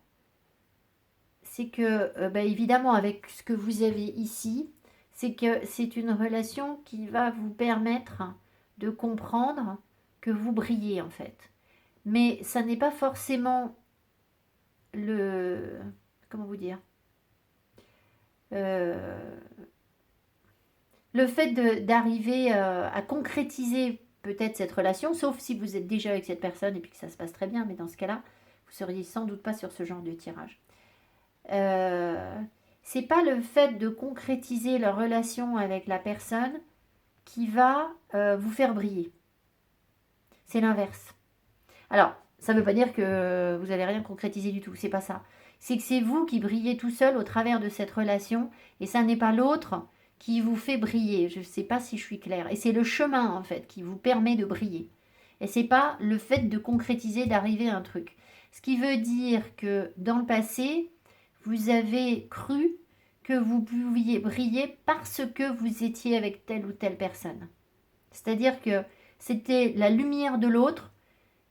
c'est que, évidemment, avec ce que vous avez ici, c'est que c'est une relation qui va vous permettre de comprendre que vous brillez en fait. Mais ça n'est pas forcément comment vous dire, le fait d'arriver à concrétiser peut-être cette relation, sauf si vous êtes déjà avec cette personne et puis que ça se passe très bien, mais dans ce cas-là, vous seriez sans doute pas sur ce genre de tirage. C'est pas le fait de concrétiser leur relation avec la personne qui va vous faire briller. C'est l'inverse. Alors, ça ne veut pas dire que vous n'allez rien concrétiser du tout, c'est pas ça. C'est que c'est vous qui brillez tout seul au travers de cette relation et ça n'est pas l'autre qui vous fait briller. Je ne sais pas si je suis claire. Et c'est le chemin en fait qui vous permet de briller. Et c'est pas le fait de concrétiser, d'arriver à un truc. Ce qui veut dire que dans le passé, vous avez cru que vous pouviez briller parce que vous étiez avec telle ou telle personne. C'est-à-dire que c'était la lumière de l'autre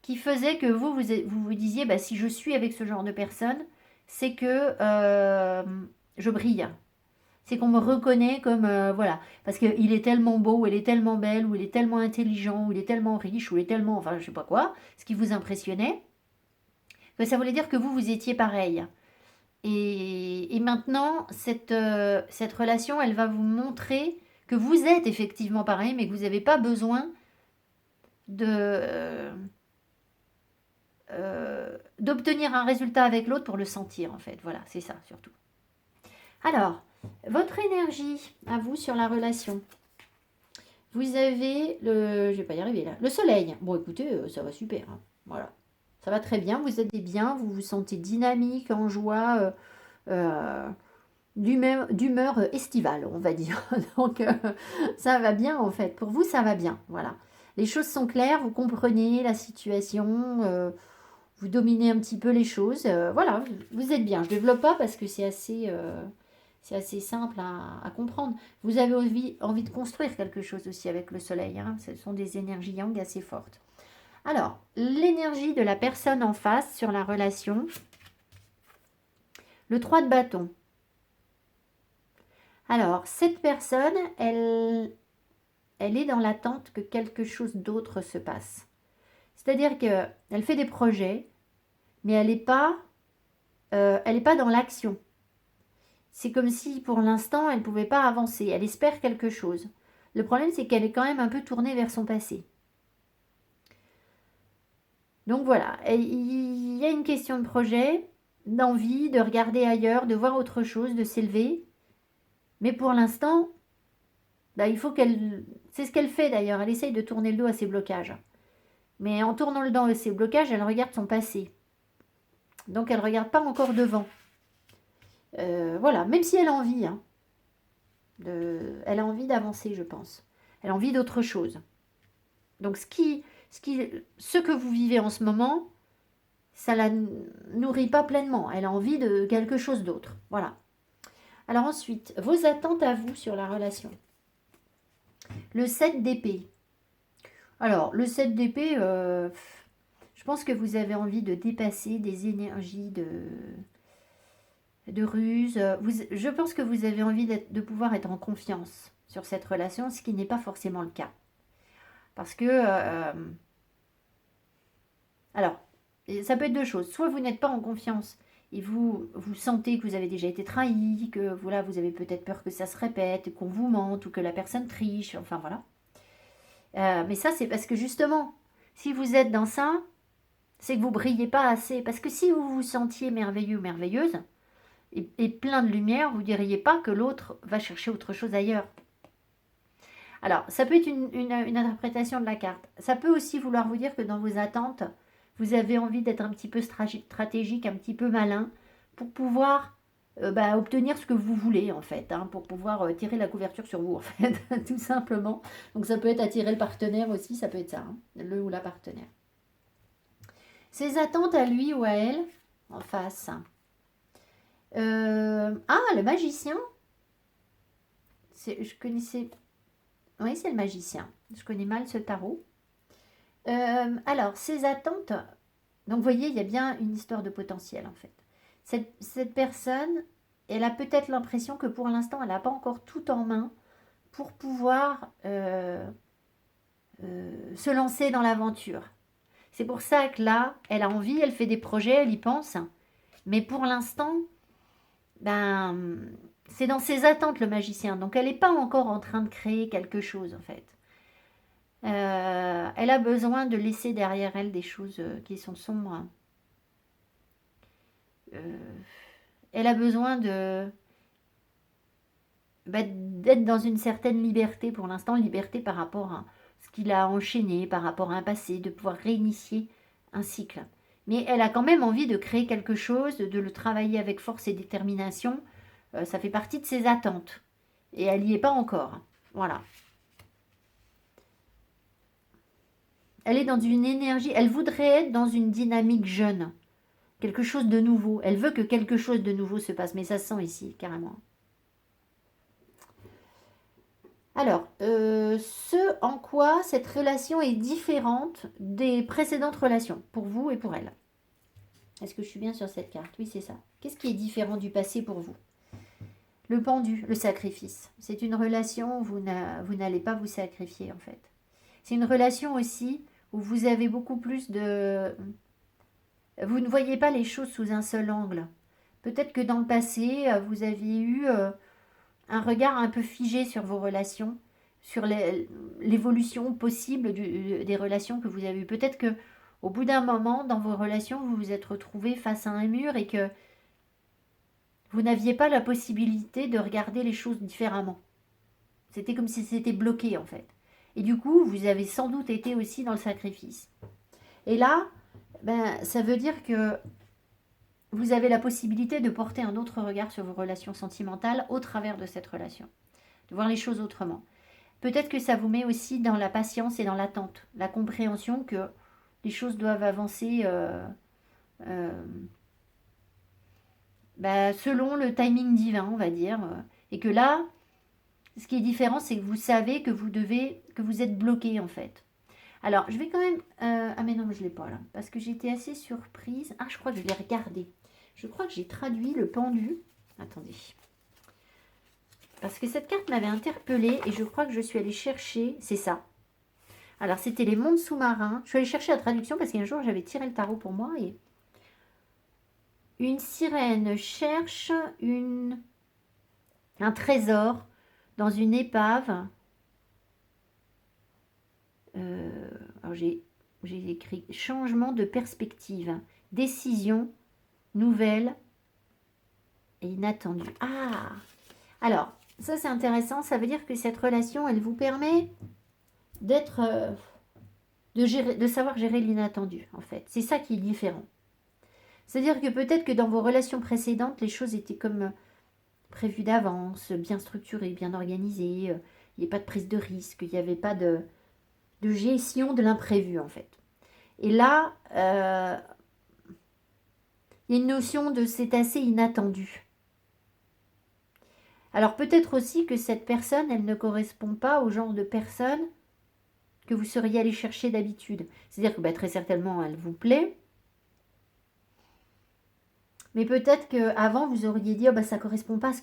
qui faisait que vous disiez, bah, si je suis avec ce genre de personne, c'est que je brille. C'est qu'on me reconnaît comme, voilà, parce qu'il est tellement beau, ou elle est tellement belle, ou il est tellement intelligent, ou il est tellement riche, ou il est tellement, enfin, je sais pas quoi, ce qui vous impressionnait, que ça voulait dire que vous étiez pareil. Et maintenant, cette relation, elle va vous montrer que vous êtes effectivement pareil, mais que vous n'avez pas besoin de d'obtenir un résultat avec l'autre pour le sentir, en fait. Voilà, c'est ça, surtout. Alors, votre énergie, à vous, sur la relation. Vous avez le... Je vais pas y arriver, là. Le soleil. Bon, écoutez, ça va super. Hein. Voilà. Ça va très bien, vous êtes bien, vous vous sentez dynamique, en joie, d'humeur estivale, on va dire. Donc, ça va bien, en fait. Pour vous, ça va bien. Voilà. Les choses sont claires, vous comprenez la situation, vous dominez un petit peu les choses. Voilà, vous êtes bien. Je ne développe pas parce que c'est assez simple à comprendre. Vous avez envie de construire quelque chose aussi avec le soleil. Hein. Ce sont des énergies yang assez fortes. Alors, l'énergie de la personne en face sur la relation. Le 3 de bâton. Alors, cette personne, elle est dans l'attente que quelque chose d'autre se passe. C'est-à-dire qu'elle fait des projets, mais elle n'est pas dans l'action. C'est comme si pour l'instant elle ne pouvait pas avancer, elle espère quelque chose. Le problème c'est qu'elle est quand même un peu tournée vers son passé. Donc voilà, il y a une question de projet, d'envie, de regarder ailleurs, de voir autre chose, de s'élever. Mais pour l'instant, bah, il faut qu'elle... C'est ce qu'elle fait d'ailleurs, elle essaye de tourner le dos à ses blocages. Mais en tournant le dos à ses blocages, elle regarde son passé. Donc elle ne regarde pas encore devant. Voilà, même si elle a envie, hein, elle a envie d'avancer, je pense. Elle a envie d'autre chose. Donc ce que vous vivez en ce moment, ça la nourrit pas pleinement. Elle a envie de quelque chose d'autre. Voilà. Alors ensuite, vos attentes à vous sur la relation. Le 7 d'épée. Alors, le 7 d'épée, je pense que vous avez envie de dépasser des énergies de ruse. Je pense que vous avez envie de pouvoir être en confiance sur cette relation, ce qui n'est pas forcément le cas. Parce que... alors, ça peut être deux choses. Soit vous n'êtes pas en confiance et vous sentez que vous avez déjà été trahi, que voilà, vous avez peut-être peur que ça se répète, qu'on vous mente ou que la personne triche, enfin voilà. Mais ça, c'est parce que justement, si vous êtes dans ça, c'est que vous brillez pas assez. Parce que si vous vous sentiez merveilleux, merveilleuse, et plein de lumière, vous ne diriez pas que l'autre va chercher autre chose ailleurs. Alors, ça peut être une interprétation de la carte. Ça peut aussi vouloir vous dire que dans vos attentes, vous avez envie d'être un petit peu stratégique, un petit peu malin, pour pouvoir obtenir ce que vous voulez, en fait, hein, pour pouvoir tirer la couverture sur vous, en fait, tout simplement. Donc, ça peut être attirer le partenaire aussi, ça peut être ça, hein, le ou la partenaire. Ses attentes à lui ou à elle, en face. Le magicien. Je connaissais... Oui, c'est le magicien. Je connais mal ce tarot. Alors, ses attentes... Donc, vous voyez, il y a bien une histoire de potentiel, en fait. Cette personne, elle a peut-être l'impression que pour l'instant, elle n'a pas encore tout en main pour pouvoir se lancer dans l'aventure. C'est pour ça que là, elle a envie, elle fait des projets, elle y pense. Mais pour l'instant, c'est dans ses attentes, le magicien. Donc, elle n'est pas encore en train de créer quelque chose, en fait. Elle a besoin de laisser derrière elle des choses qui sont sombres. Elle a besoin d'être dans une certaine liberté pour l'instant, liberté par rapport à ce qu'il a enchaîné, par rapport à un passé, de pouvoir réinitier un cycle. Mais elle a quand même envie de créer quelque chose, de le travailler avec force et détermination. Ça fait partie de ses attentes. Et elle n'y est pas encore. Voilà. Elle est dans une énergie, elle voudrait être dans une dynamique jeune. Quelque chose de nouveau. Elle veut que quelque chose de nouveau se passe. Mais ça se sent ici, carrément. Alors, ce en quoi cette relation est différente des précédentes relations, pour vous et pour elle. Est-ce que je suis bien sur cette carte? Oui, c'est ça. Qu'est-ce qui est différent du passé pour vous? Le pendu, le sacrifice. C'est une relation où vous n'allez pas vous sacrifier, en fait. C'est une relation aussi où vous avez beaucoup plus de... Vous ne voyez pas les choses sous un seul angle. Peut-être que dans le passé, vous aviez eu un regard un peu figé sur vos relations, sur l'évolution possible des relations que vous avez eues. Peut-être que au bout d'un moment, dans vos relations, vous vous êtes retrouvés face à un mur et que vous n'aviez pas la possibilité de regarder les choses différemment. C'était comme si c'était bloqué en fait. Et du coup, vous avez sans doute été aussi dans le sacrifice. Et là, ça veut dire que vous avez la possibilité de porter un autre regard sur vos relations sentimentales au travers de cette relation, de voir les choses autrement. Peut-être que ça vous met aussi dans la patience et dans l'attente, la compréhension que les choses doivent avancer euh, selon le timing divin, on va dire. Et que là, ce qui est différent, c'est que vous savez que vous êtes bloqué en fait. Alors, je vais quand même... ah mais non, je ne l'ai pas là, parce que j'étais assez surprise. Ah, je crois que je l'ai regardé. Je crois que j'ai traduit le pendu. Attendez. Parce que cette carte m'avait interpellée et je crois que je suis allée chercher... C'est ça. Alors, c'était les mondes sous-marins. Je suis allée chercher la traduction parce qu'un jour, j'avais tiré le tarot pour moi et... Une sirène cherche un trésor dans une épave. Alors, j'ai écrit changement de perspective, décision nouvelle et inattendue. Ah! Alors, ça c'est intéressant. Ça veut dire que cette relation, elle vous permet d'être... de savoir gérer l'inattendu, en fait. C'est ça qui est différent. C'est-à-dire que peut-être que dans vos relations précédentes, les choses étaient comme prévues d'avance, bien structurées, bien organisées. Il n'y avait pas de prise de risque, il n'y avait pas de gestion de l'imprévu, en fait. Et là, il y a une notion de c'est assez inattendu. Alors peut-être aussi que cette personne, elle ne correspond pas au genre de personne que vous seriez allé chercher d'habitude. C'est-à-dire que très certainement, elle vous plaît. Mais peut-être qu'avant, vous auriez dit, ça ne correspond pas à ce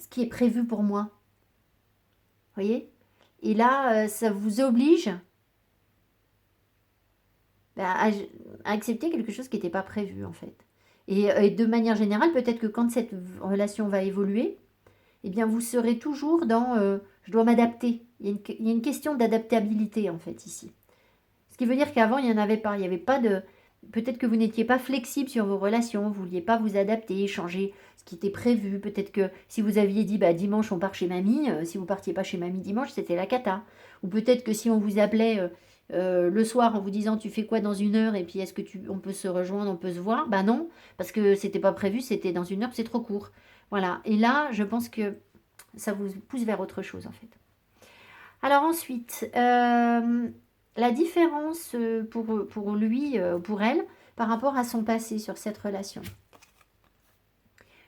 qui est prévu pour moi. Vous voyez? Et là, ça vous oblige à accepter quelque chose qui n'était pas prévu, en fait. Et de manière générale, peut-être que quand cette relation va évoluer, eh bien, vous serez toujours dans je dois m'adapter. Il y a une question d'adaptabilité, en fait, ici. Ce qui veut dire qu'avant, il n'y en avait pas. Il n'y avait pas de... Peut-être que vous n'étiez pas flexible sur vos relations, vous ne vouliez pas vous adapter, changer ce qui était prévu. Peut-être que si vous aviez dit dimanche on part chez mamie, si vous partiez pas chez mamie dimanche, c'était la cata. Ou peut-être que si on vous appelait le soir en vous disant tu fais quoi dans une heure et puis est-ce que on peut se rejoindre, on peut se voir, non, parce que c'était pas prévu, c'était dans une heure, c'est trop court. Voilà. Et là, je pense que ça vous pousse vers autre chose en fait. Alors ensuite, la différence pour lui, pour elle, par rapport à son passé sur cette relation.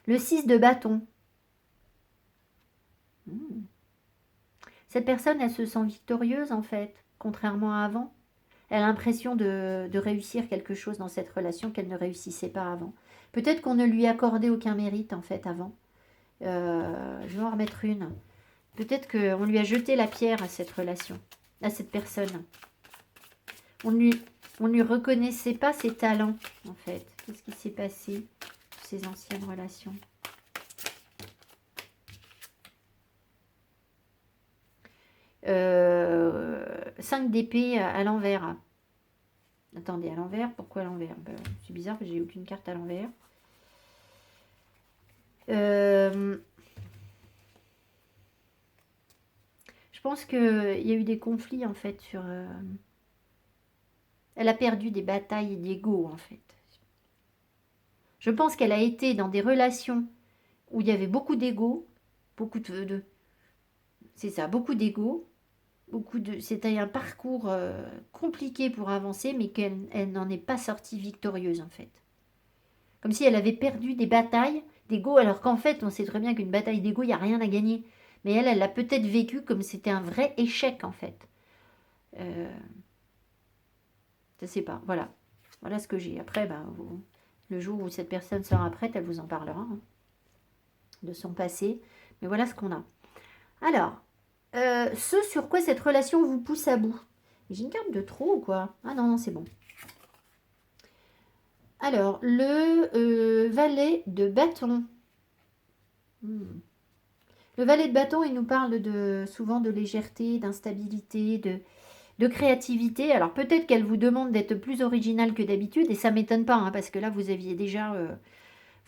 Le 6 de bâton. Cette personne, elle se sent victorieuse en fait, contrairement à avant. Elle a l'impression de réussir quelque chose dans cette relation qu'elle ne réussissait pas avant. Peut-être qu'on ne lui accordait aucun mérite en fait avant. Je vais en remettre une. Peut-être qu'on lui a jeté la pierre à cette relation, à cette personne. On ne lui reconnaissait pas ses talents, en fait. Qu'est-ce qui s'est passé sur ces anciennes relations? Euh, 5 d'épée à l'envers. Attendez, à l'envers, pourquoi à l'envers? C'est bizarre, parce que j'ai aucune carte à l'envers. Je pense qu'il y a eu des conflits en fait sur... Elle a perdu des batailles d'ego en fait. Je pense qu'elle a été dans des relations où il y avait beaucoup d'ego, beaucoup c'est ça, beaucoup d'ego, c'était un parcours compliqué pour avancer, mais qu'elle n'en est pas sortie victorieuse en fait. Comme si elle avait perdu des batailles d'ego, alors qu'en fait, on sait très bien qu'une bataille d'ego, il n'y a rien à gagner. Mais elle l'a peut-être vécu comme c'était un vrai échec en fait. Euh, je sais pas, voilà. Voilà ce que j'ai. Après, le jour où cette personne sera prête, elle vous en parlera hein, de son passé. Mais voilà ce qu'on a. Alors, ce sur quoi cette relation vous pousse à bout. J'ai une carte de trop ou quoi? Ah non, non, c'est bon. Alors, le valet de bâton. Le valet de bâton, il nous parle souvent de légèreté, d'instabilité, de créativité. Alors peut-être qu'elle vous demande d'être plus original que d'habitude, et ça m'étonne pas, hein, parce que là, vous aviez déjà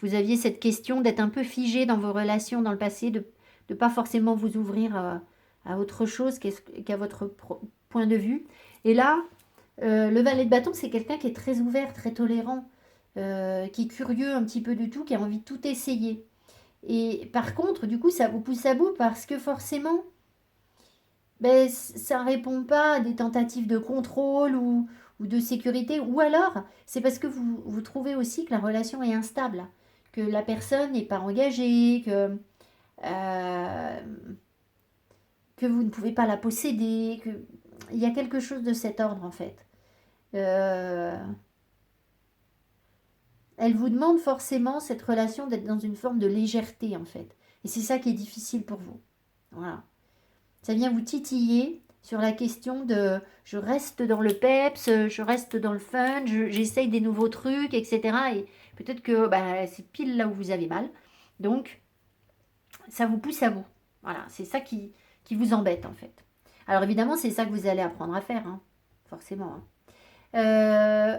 vous aviez cette question d'être un peu figé dans vos relations dans le passé, de ne pas forcément vous ouvrir à autre chose qu'à votre point de vue. Et là, le valet de bâton, c'est quelqu'un qui est très ouvert, très tolérant, qui est curieux un petit peu de tout, qui a envie de tout essayer. Et par contre, du coup, ça vous pousse à bout parce que forcément, ben, ça ne répond pas à des tentatives de contrôle ou de sécurité. Ou alors, c'est parce que vous trouvez aussi que la relation est instable, que la personne n'est pas engagée, euh, que vous ne pouvez pas la posséder, que il y a quelque chose de cet ordre en fait. Euh, Elle vous demande forcément cette relation d'être dans une forme de légèreté en fait. Et c'est ça qui est difficile pour vous. Voilà. Ça vient vous titiller sur la question de je reste dans le peps, je reste dans le fun, j'essaye des nouveaux trucs, etc. Et peut-être que c'est pile là où vous avez mal. Donc, ça vous pousse à bout. Voilà, c'est ça qui vous embête en fait. Alors évidemment, c'est ça que vous allez apprendre à faire, hein, forcément. Hein.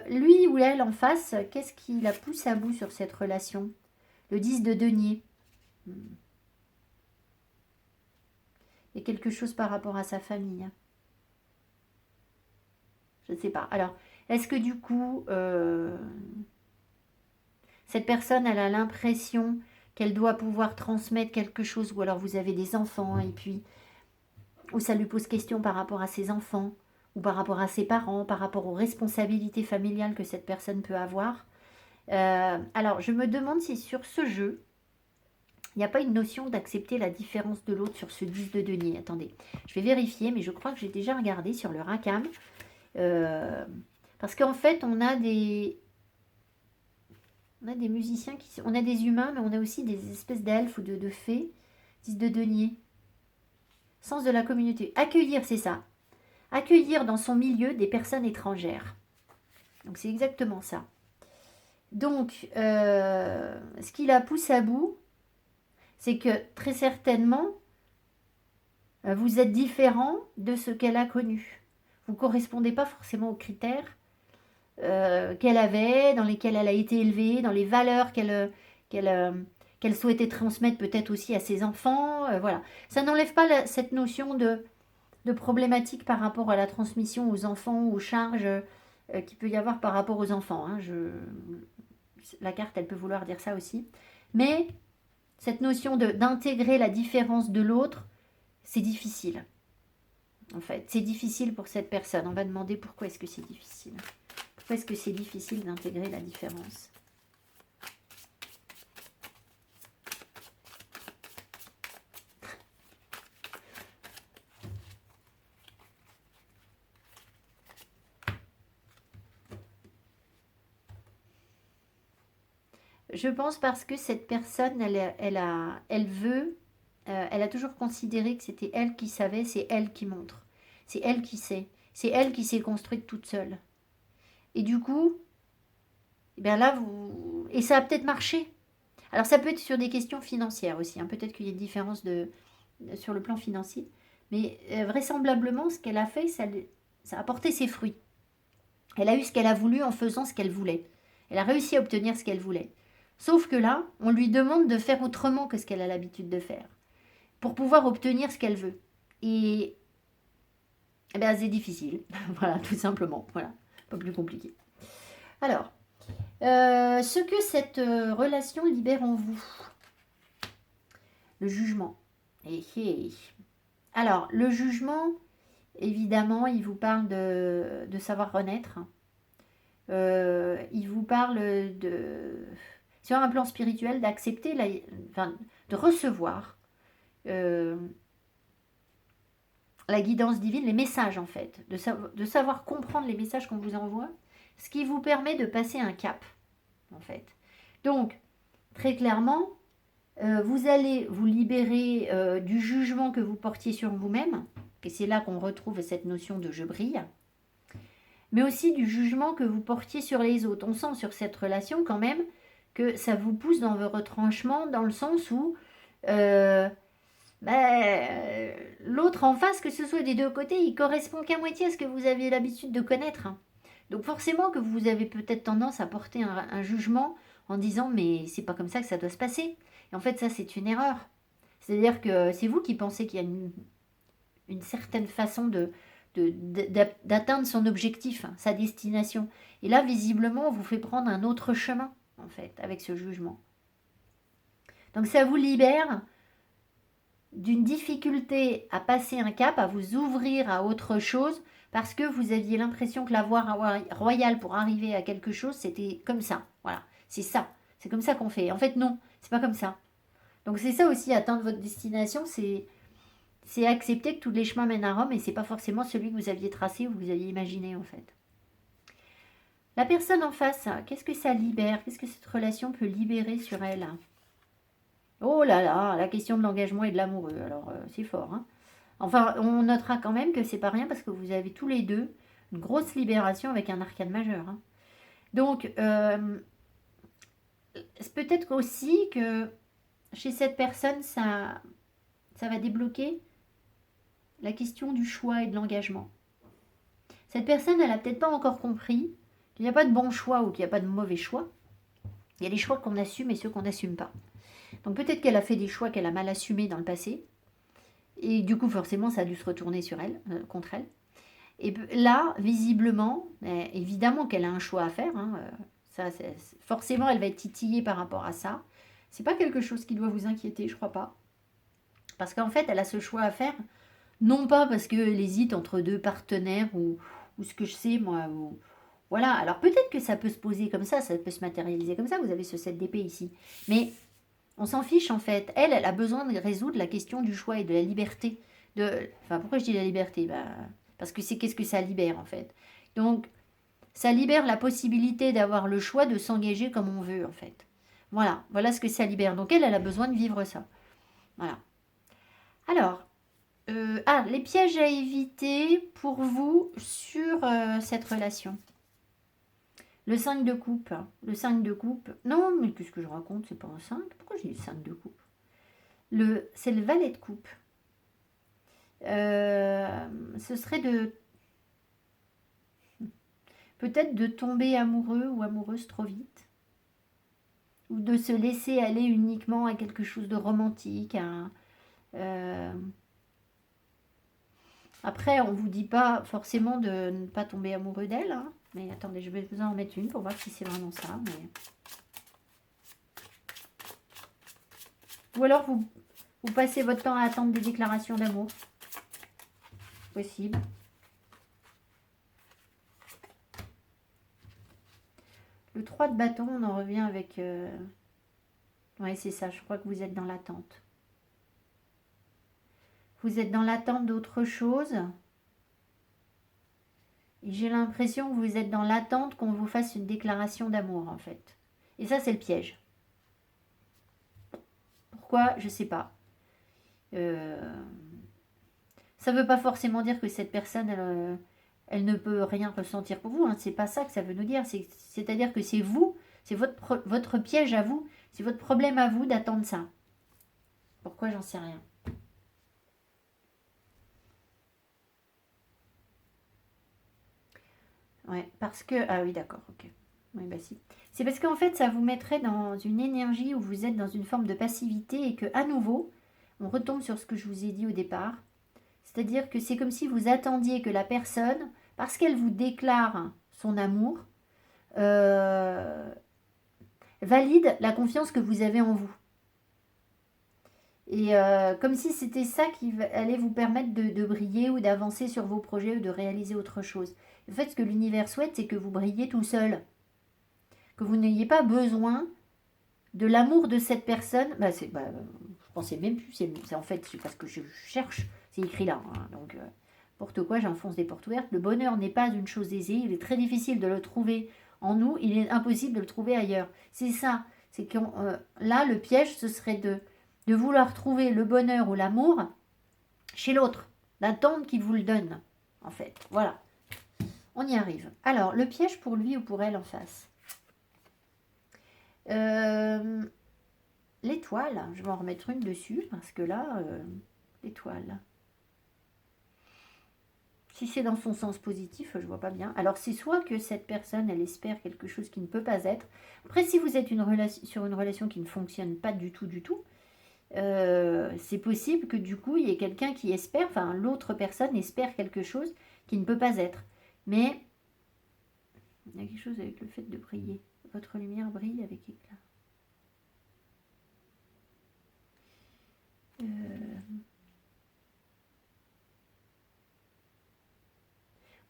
Lui ou elle en face, qu'est-ce qui la pousse à bout sur cette relation? Le 10 de denier. Il y a quelque chose par rapport à sa famille. Je ne sais pas. Alors, est-ce que du coup, cette personne, elle a l'impression qu'elle doit pouvoir transmettre quelque chose, ou alors vous avez des enfants, et puis, ou ça lui pose question par rapport à ses enfants, ou par rapport à ses parents, par rapport aux responsabilités familiales que cette personne peut avoir. Alors, je me demande si sur ce jeu, il n'y a pas une notion d'accepter la différence de l'autre sur ce 10 de denier. Attendez, je vais vérifier, mais je crois que j'ai déjà regardé sur le Racam. Parce qu'en fait, on a des musiciens, on a des humains, mais on a aussi des espèces d'elfes ou de fées. 10 de denier. Sens de la communauté. Accueillir, c'est ça. Accueillir dans son milieu des personnes étrangères. Donc c'est exactement ça. Donc, ce qui la pousse à bout, c'est que très certainement, vous êtes différent de ce qu'elle a connu. Vous ne correspondez pas forcément aux critères qu'elle avait, dans lesquelles elle a été élevée, dans les valeurs qu'elle souhaitait transmettre peut-être aussi à ses enfants. Voilà. Ça n'enlève pas cette notion de problématique par rapport à la transmission aux enfants, aux charges qu'il peut y avoir par rapport aux enfants. Hein. La carte, elle peut vouloir dire ça aussi. Mais cette notion d'intégrer la différence de l'autre, c'est difficile. En fait, c'est difficile pour cette personne. On va demander pourquoi est-ce que c'est difficile. Pourquoi est-ce que c'est difficile d'intégrer la différence? Je pense parce que cette personne, elle a toujours considéré que c'était elle qui savait, c'est elle qui montre. C'est elle qui sait. C'est elle qui s'est construite toute seule. Et du coup, eh bien là, et ça a peut-être marché. Alors ça peut être sur des questions financières aussi. Hein. Peut-être qu'il y a une différence sur le plan financier. Mais vraisemblablement, ce qu'elle a fait, ça a porté ses fruits. Elle a eu ce qu'elle a voulu en faisant ce qu'elle voulait. Elle a réussi à obtenir ce qu'elle voulait. Sauf que là, on lui demande de faire autrement que ce qu'elle a l'habitude de faire pour pouvoir obtenir ce qu'elle veut. Et eh ben, c'est difficile. Voilà, tout simplement. Voilà, pas plus compliqué. Alors, ce que cette relation libère en vous, le jugement. Alors, le jugement, évidemment, il vous parle de savoir renaître. Il vous parle sur un plan spirituel, d'accepter, enfin, de recevoir la guidance divine, les messages en fait, de savoir comprendre les messages qu'on vous envoie, ce qui vous permet de passer un cap en fait. Donc, très clairement, vous allez vous libérer du jugement que vous portiez sur vous-même, et c'est là qu'on retrouve cette notion de je brille, mais aussi du jugement que vous portiez sur les autres. On sent sur cette relation quand même que ça vous pousse dans vos retranchements, dans le sens où l'autre en face, que ce soit des deux côtés, il correspond qu'à moitié à ce que vous avez l'habitude de connaître. Donc forcément que vous avez peut-être tendance à porter un jugement en disant mais c'est pas comme ça que ça doit se passer. Et en fait ça c'est une erreur. C'est-à-dire que c'est vous qui pensez qu'il y a une certaine façon d'atteindre son objectif, sa destination. Et là visiblement on vous fait prendre un autre chemin en fait avec ce jugement. Donc ça vous libère d'une difficulté à passer un cap, à vous ouvrir à autre chose, parce que vous aviez l'impression que la voie royale pour arriver à quelque chose, c'était comme ça. Voilà, c'est ça. C'est comme ça qu'on fait. En fait, non, c'est pas comme ça. Donc c'est ça aussi, atteindre votre destination, c'est accepter que tous les chemins mènent à Rome et c'est pas forcément celui que vous aviez tracé ou que vous aviez imaginé en fait. La personne en face, qu'est-ce que ça libère? Qu'est-ce que cette relation peut libérer sur elle? Oh là là, la question de l'engagement et de l'amoureux, alors c'est fort. Hein. Enfin, on notera quand même que c'est pas rien parce que vous avez tous les deux une grosse libération avec un arcane majeur. Hein. Donc, peut-être aussi que chez cette personne, ça va débloquer la question du choix et de l'engagement. Cette personne, elle n'a peut-être pas encore compris qu'il n'y a pas de bon choix ou qu'il n'y a pas de mauvais choix. Il y a des choix qu'on assume et ceux qu'on n'assume pas. Donc peut-être qu'elle a fait des choix qu'elle a mal assumés dans le passé. Et du coup, forcément, ça a dû se retourner sur elle, contre elle. Et là, visiblement, évidemment qu'elle a un choix à faire. Hein, forcément, elle va être titillée par rapport à ça. C'est pas quelque chose qui doit vous inquiéter, je crois pas. Parce qu'en fait, elle a ce choix à faire, non pas parce qu'elle hésite entre deux partenaires ou ce que je sais, moi. Voilà, alors peut-être que ça peut se poser comme ça peut se matérialiser comme ça. Vous avez ce 7 d'épée ici. Mais on s'en fiche en fait. Elle a besoin de résoudre la question du choix et de la liberté. Enfin, pourquoi je dis la liberté? Parce que c'est qu'est-ce que ça libère en fait. Donc, ça libère la possibilité d'avoir le choix de s'engager comme on veut en fait. Voilà ce que ça libère. Donc elle a besoin de vivre ça. Voilà. Alors, les pièges à éviter pour vous sur cette relation. Le 5 de coupe. Le 5 de coupe. Non, mais qu'est-ce que je raconte? C'est pas un 5. Pourquoi j'ai le 5 de coupe? C'est le valet de coupe. Ce serait peut-être de tomber amoureux ou amoureuse trop vite. Ou de se laisser aller uniquement à quelque chose de romantique. Après, on vous dit pas forcément de ne pas tomber amoureux d'elle. Hein. Mais attendez, je vais vous en remettre une pour voir si c'est vraiment ça. Ou alors vous passez votre temps à attendre des déclarations d'amour. Possible. Le 3 de bâton, on en revient avec... Oui, c'est ça, je crois que vous êtes dans l'attente. Vous êtes dans l'attente d'autre chose. Et j'ai l'impression que vous êtes dans l'attente qu'on vous fasse une déclaration d'amour, en fait. Et ça, c'est le piège. Pourquoi? Je sais pas. Ça ne veut pas forcément dire que cette personne, elle ne peut rien ressentir pour vous. Hein. C'est pas ça que ça veut nous dire. C'est-à-dire que c'est vous, c'est votre piège à vous, c'est votre problème à vous d'attendre ça. Pourquoi? J'en sais rien. Ouais, parce que... Ah oui, d'accord, ok. Oui, bah si. C'est parce qu'en fait, ça vous mettrait dans une énergie où vous êtes dans une forme de passivité et que, à nouveau, on retombe sur ce que je vous ai dit au départ. C'est-à-dire que c'est comme si vous attendiez que la personne, parce qu'elle vous déclare son amour, euh, valide la confiance que vous avez en vous. Et comme si c'était ça qui allait vous permettre de briller ou d'avancer sur vos projets ou de réaliser autre chose. En fait, ce que l'univers souhaite, c'est que vous brilliez tout seul. Que vous n'ayez pas besoin de l'amour de cette personne. Je pensais même plus, c'est en fait c'est parce que je cherche, c'est écrit là. Hein, donc, n'importe quoi, j'enfonce des portes ouvertes. Le bonheur n'est pas une chose aisée, il est très difficile de le trouver en nous, il est impossible de le trouver ailleurs. C'est ça, c'est que là, le piège, ce serait de vouloir trouver le bonheur ou l'amour chez l'autre, d'attendre qu'il vous le donne, en fait. Voilà, on y arrive. Alors, le piège pour lui ou pour elle en face. L'étoile, je vais en remettre une dessus parce que là, l'étoile. Si c'est dans son sens positif, je vois pas bien. Alors c'est soit que cette personne, elle espère quelque chose qui ne peut pas être. Après, si vous êtes sur une relation qui ne fonctionne pas du tout, c'est possible que du coup, il y ait quelqu'un qui espère, enfin l'autre personne espère quelque chose qui ne peut pas être. Mais il y a quelque chose avec le fait de briller. Votre lumière brille avec éclat.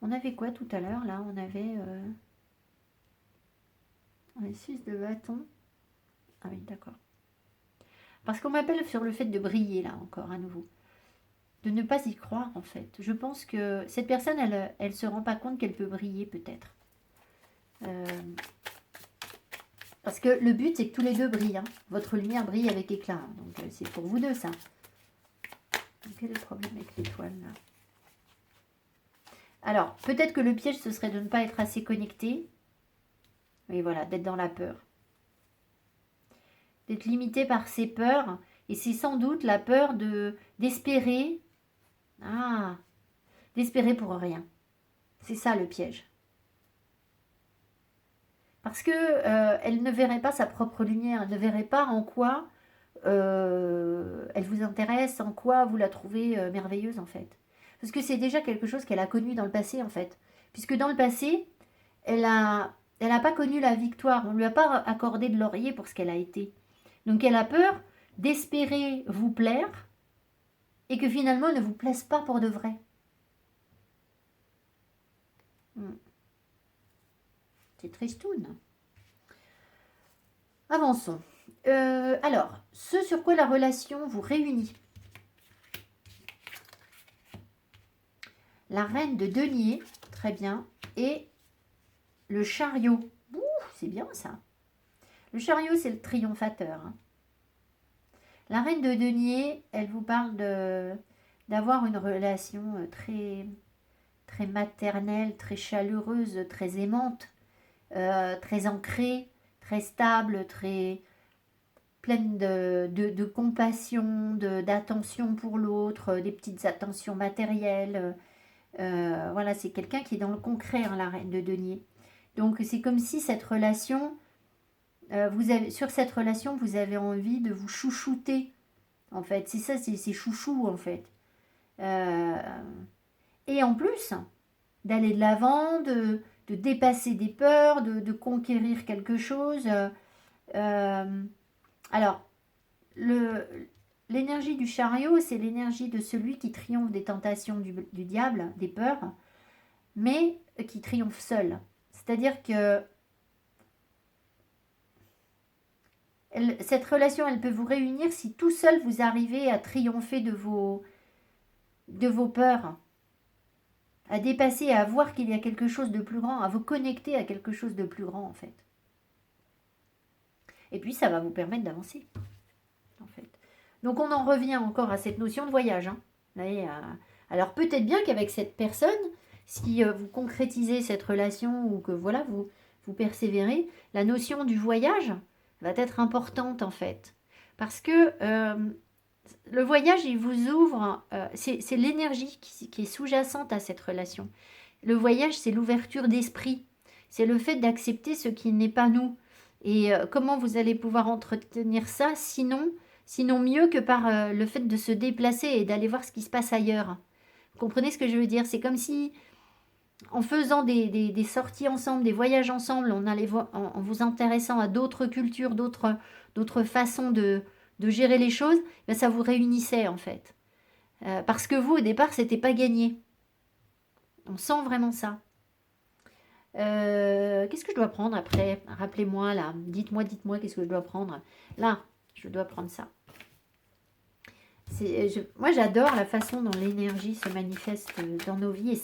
On avait quoi tout à l'heure là? On avait 6 de bâton. Ah oui, d'accord. Parce qu'on m'appelle sur le fait de briller là encore à nouveau. De ne pas y croire en fait. Je pense que cette personne, elle se rend pas compte qu'elle peut briller peut-être. Parce que le but c'est que tous les deux brillent. Hein. Votre lumière brille avec éclat. Hein. Donc c'est pour vous deux ça. Donc, quel est le problème avec l'étoile là? Alors, peut-être que le piège ce serait de ne pas être assez connecté. Oui voilà, d'être dans la peur. D'être limité par ses peurs. Et c'est sans doute la peur d'espérer. Ah, d'espérer pour rien. C'est ça le piège. Parce que elle ne verrait pas sa propre lumière, elle ne verrait pas en quoi elle vous intéresse, en quoi vous la trouvez merveilleuse en fait. Parce que c'est déjà quelque chose qu'elle a connu dans le passé en fait. Puisque dans le passé, elle a pas connu la victoire, on ne lui a pas accordé de laurier pour ce qu'elle a été. Donc elle a peur d'espérer vous plaire et que finalement elle ne vous plaise pas pour de vrai. C'est tristoun. Avançons. Alors, ce sur quoi la relation vous réunit. La reine de denier, très bien, et le chariot. Ouh, c'est bien ça. Le chariot, c'est le triomphateur. Hein. La reine de denier, elle vous parle d'avoir une relation très, très maternelle, très chaleureuse, très aimante, très ancrée, très stable, très pleine de compassion, d'attention pour l'autre, des petites attentions matérielles. Voilà, c'est quelqu'un qui est dans le concret, hein, la reine de denier. Donc c'est comme si cette relation, sur cette relation, vous avez envie de vous chouchouter. En fait, c'est ça, c'est chouchou en fait. Euh, et en plus, d'aller de l'avant, de dépasser des peurs, de conquérir quelque chose. Alors, l'énergie du chariot, c'est l'énergie de celui qui triomphe des tentations du diable, des peurs, mais qui triomphe seul. C'est-à-dire que cette relation, elle peut vous réunir si tout seul vous arrivez à triompher de vos peurs, à dépasser, à voir qu'il y a quelque chose de plus grand, à vous connecter à quelque chose de plus grand en fait. Et puis ça va vous permettre d'avancer en fait. Donc on en revient encore à cette notion de voyage. Hein. Alors peut-être bien qu'avec cette personne, si vous concrétisez cette relation ou que voilà, vous persévérez, la notion du voyage va être importante en fait. Parce que le voyage, il vous ouvre, c'est l'énergie qui est sous-jacente à cette relation. Le voyage, c'est l'ouverture d'esprit. c'est le fait d'accepter ce qui n'est pas nous. Et comment vous allez pouvoir entretenir ça, sinon mieux que par le fait de se déplacer et d'aller voir ce qui se passe ailleurs. Vous comprenez ce que je veux dire? C'est comme si, en faisant des sorties ensemble, des voyages ensemble, en vous intéressant à d'autres cultures, d'autres façons de gérer les choses, ben ça vous réunissait en fait. Parce que vous, au départ, c'était pas gagné. On sent vraiment ça. Qu'est-ce que je dois prendre après? Rappelez-moi là. Dites-moi, qu'est-ce que je dois prendre? Là, je dois prendre ça. Moi, j'adore la façon dont l'énergie se manifeste dans nos vies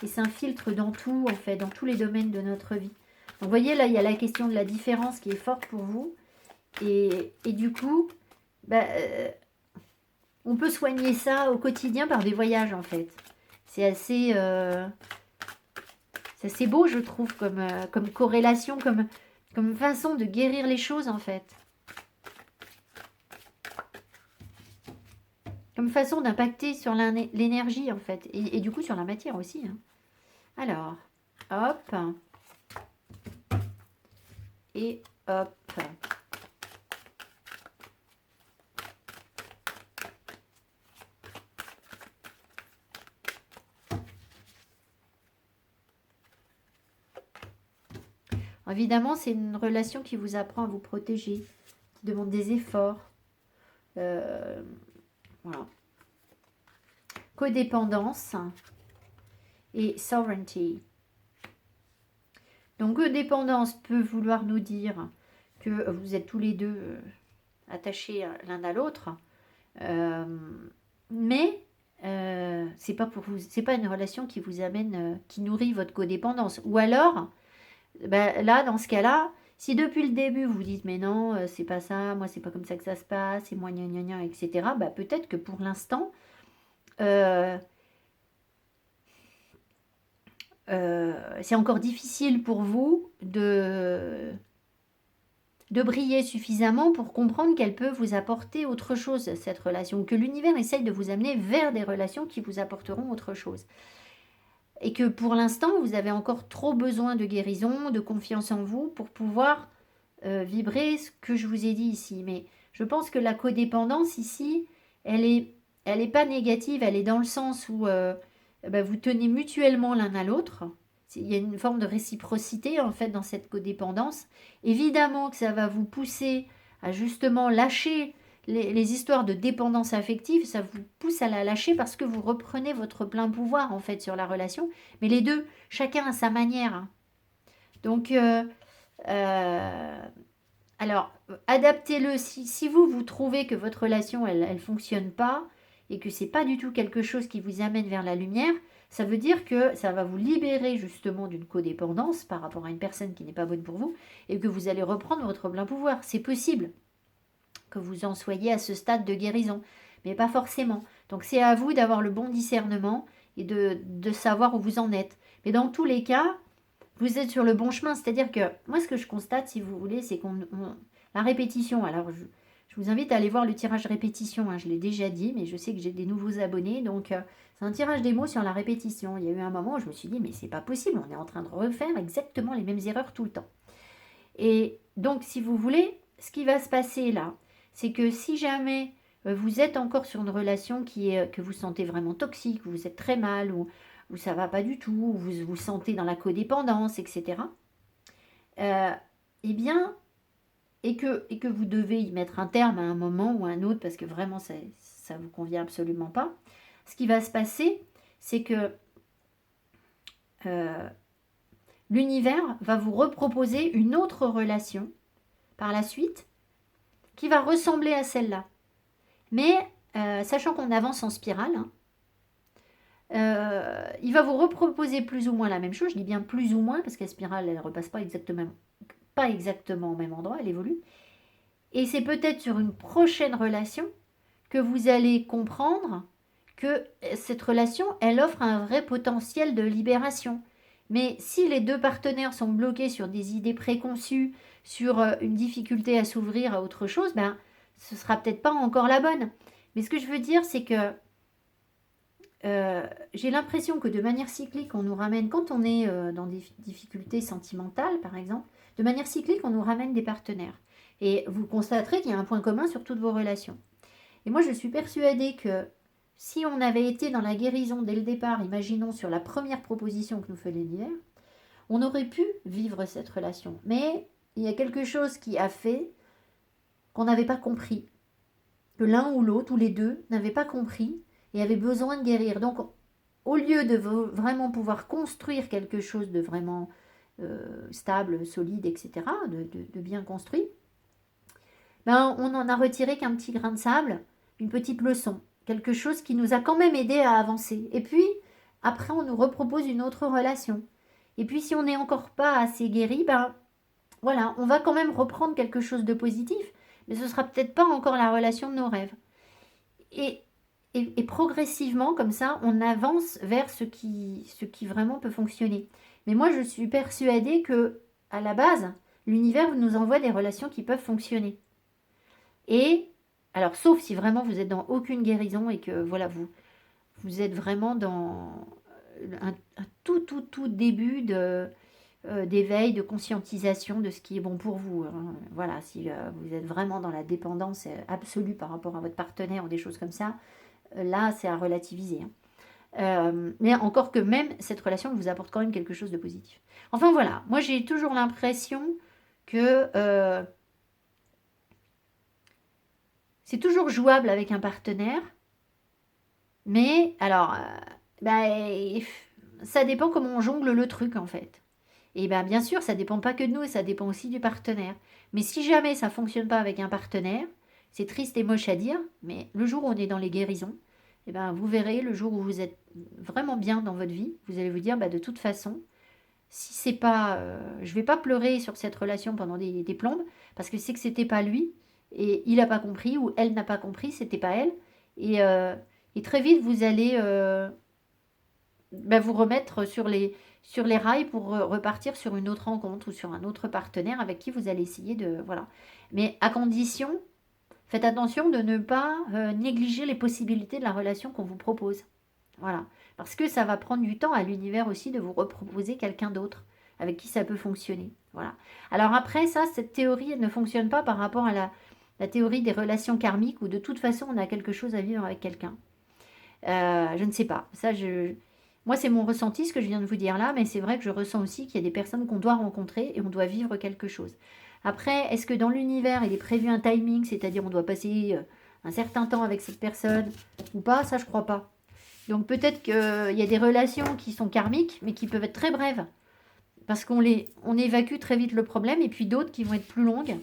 et s'infiltre dans tout, en fait, dans tous les domaines de notre vie. Donc, vous voyez, là, il y a la question de la différence qui est forte pour vous. Et du coup, bah, on peut soigner ça au quotidien par des voyages, en fait. C'est assez beau, je trouve, comme corrélation, comme façon de guérir les choses, en fait. Comme façon d'impacter sur l'énergie, en fait. Et du coup, sur la matière aussi. Hein. Alors, hop. Et hop. Évidemment, c'est une relation qui vous apprend à vous protéger, qui demande des efforts. Voilà. Codépendance et sovereignty. Donc, codépendance peut vouloir nous dire que vous êtes tous les deux attachés l'un à l'autre, mais c'est pas pour vous, c'est pas une relation qui vous amène, qui nourrit votre codépendance. Ou alors, ben, là, dans ce cas-là, si depuis le début vous dites mais non, c'est pas ça, moi c'est pas comme ça que ça se passe, c'est moi gna gna gna, etc. Ben, peut-être que pour l'instant, c'est encore difficile pour vous de briller suffisamment pour comprendre qu'elle peut vous apporter autre chose, cette relation, que l'univers essaye de vous amener vers des relations qui vous apporteront autre chose. Et que pour l'instant, vous avez encore trop besoin de guérison, de confiance en vous pour pouvoir vibrer ce que je vous ai dit ici. Mais je pense que la codépendance ici, elle est pas négative, elle est dans le sens où vous tenez mutuellement l'un à l'autre. Il y a une forme de réciprocité en fait dans cette codépendance. Évidemment que ça va vous pousser à justement lâcher les histoires de dépendance affective, ça vous pousse à la lâcher parce que vous reprenez votre plein pouvoir en fait sur la relation. Mais les deux, chacun à sa manière. Hein. Donc, alors, adaptez-le. Si vous trouvez que votre relation, elle fonctionne pas et que c'est pas du tout quelque chose qui vous amène vers la lumière, ça veut dire que ça va vous libérer justement d'une codépendance par rapport à une personne qui n'est pas bonne pour vous et que vous allez reprendre votre plein pouvoir. C'est possible que vous en soyez à ce stade de guérison, mais pas forcément. Donc c'est à vous d'avoir le bon discernement et de savoir où vous en êtes. Mais dans tous les cas, vous êtes sur le bon chemin. C'est-à-dire que moi, ce que je constate, si vous voulez, c'est la répétition. Alors, je vous invite à aller voir le tirage répétition. Hein, je l'ai déjà dit, mais je sais que j'ai des nouveaux abonnés. Donc, c'est un tirage des mots sur la répétition. Il y a eu un moment où je me suis dit, mais c'est pas possible. On est en train de refaire exactement les mêmes erreurs tout le temps. Et donc, si vous voulez, ce qui va se passer là, c'est que si jamais vous êtes encore sur une relation que vous sentez vraiment toxique, où vous êtes très mal, ou ça va pas du tout, où vous vous sentez dans la codépendance, etc. Eh bien, et que vous devez y mettre un terme à un moment ou à un autre, parce que vraiment ça vous convient absolument pas, ce qui va se passer, c'est que l'univers va vous reproposer une autre relation par la suite qui va ressembler à celle-là. Mais sachant qu'on avance en spirale, hein, il va vous reproposer plus ou moins la même chose. Je dis bien plus ou moins parce que la spirale, elle ne repasse pas exactement au même endroit, elle évolue. Et c'est peut-être sur une prochaine relation que vous allez comprendre que cette relation, elle offre un vrai potentiel de libération. Mais si les deux partenaires sont bloqués sur des idées préconçues, sur une difficulté à s'ouvrir à autre chose, ben, ce sera peut-être pas encore la bonne. Mais ce que je veux dire, c'est que j'ai l'impression que de manière cyclique, on nous ramène, quand on est dans des difficultés sentimentales, par exemple, de manière cyclique, on nous ramène des partenaires. Et vous constaterez qu'il y a un point commun sur toutes vos relations. Et moi, je suis persuadée que si on avait été dans la guérison dès le départ, imaginons sur la première proposition que nous fait l'univers, on aurait pu vivre cette relation. Mais il y a quelque chose qui a fait qu'on n'avait pas compris. Que l'un ou l'autre, ou les deux, n'avaient pas compris et avaient besoin de guérir. Donc, au lieu de vraiment pouvoir construire quelque chose de vraiment stable, solide, etc., de bien construit, ben, on n'en a retiré qu'un petit grain de sable, une petite leçon, quelque chose qui nous a quand même aidé à avancer. Et puis, après, on nous repropose une autre relation. Et puis, si on n'est encore pas assez guéri, ben voilà, on va quand même reprendre quelque chose de positif, mais ce sera peut-être pas encore la relation de nos rêves. Et, et progressivement, comme ça, on avance vers ce qui vraiment peut fonctionner. Mais moi, je suis persuadée que, à la base, l'univers nous envoie des relations qui peuvent fonctionner. Et, alors, sauf si vraiment vous êtes dans aucune guérison et que, voilà, vous êtes vraiment dans un tout début d'éveil, de conscientisation de ce qui est bon pour vous. Hein. Voilà, si vous êtes vraiment dans la dépendance absolue par rapport à votre partenaire ou des choses comme ça, là, c'est à relativiser. Hein. Mais encore que même, cette relation vous apporte quand même quelque chose de positif. Enfin voilà, moi j'ai toujours l'impression que c'est toujours jouable avec un partenaire, mais alors, ça dépend comment on jongle le truc en fait. Et bien, bien sûr, ça dépend pas que de nous, ça dépend aussi du partenaire. Mais si jamais ça fonctionne pas avec un partenaire, c'est triste et moche à dire, mais le jour où on est dans les guérisons, eh ben, vous verrez, le jour où vous êtes vraiment bien dans votre vie, vous allez vous dire, de toute façon, si c'est pas, je vais pas pleurer sur cette relation pendant des plombes, parce que c'est que c'était pas lui, et il n'a pas compris, ou elle n'a pas compris, c'était pas elle, et très vite vous allez vous remettre sur les rails pour repartir sur une autre rencontre ou sur un autre partenaire avec qui vous allez essayer de... Voilà. Mais à condition, faites attention de ne pas négliger les possibilités de la relation qu'on vous propose. Voilà. Parce que ça va prendre du temps à l'univers aussi de vous reproposer quelqu'un d'autre avec qui ça peut fonctionner. Voilà. Alors après, ça, cette théorie, elle ne fonctionne pas par rapport à la théorie des relations karmiques où de toute façon, on a quelque chose à vivre avec quelqu'un. Je ne sais pas. Moi, c'est mon ressenti, ce que je viens de vous dire là, mais c'est vrai que je ressens aussi qu'il y a des personnes qu'on doit rencontrer et on doit vivre quelque chose. Après, est-ce que dans l'univers, il est prévu un timing, c'est-à-dire on doit passer un certain temps avec cette personne ou pas? Ça, je crois pas. Donc peut-être qu'il y a des relations qui sont karmiques, mais qui peuvent être très brèves. Parce on évacue très vite le problème, et puis d'autres qui vont être plus longues.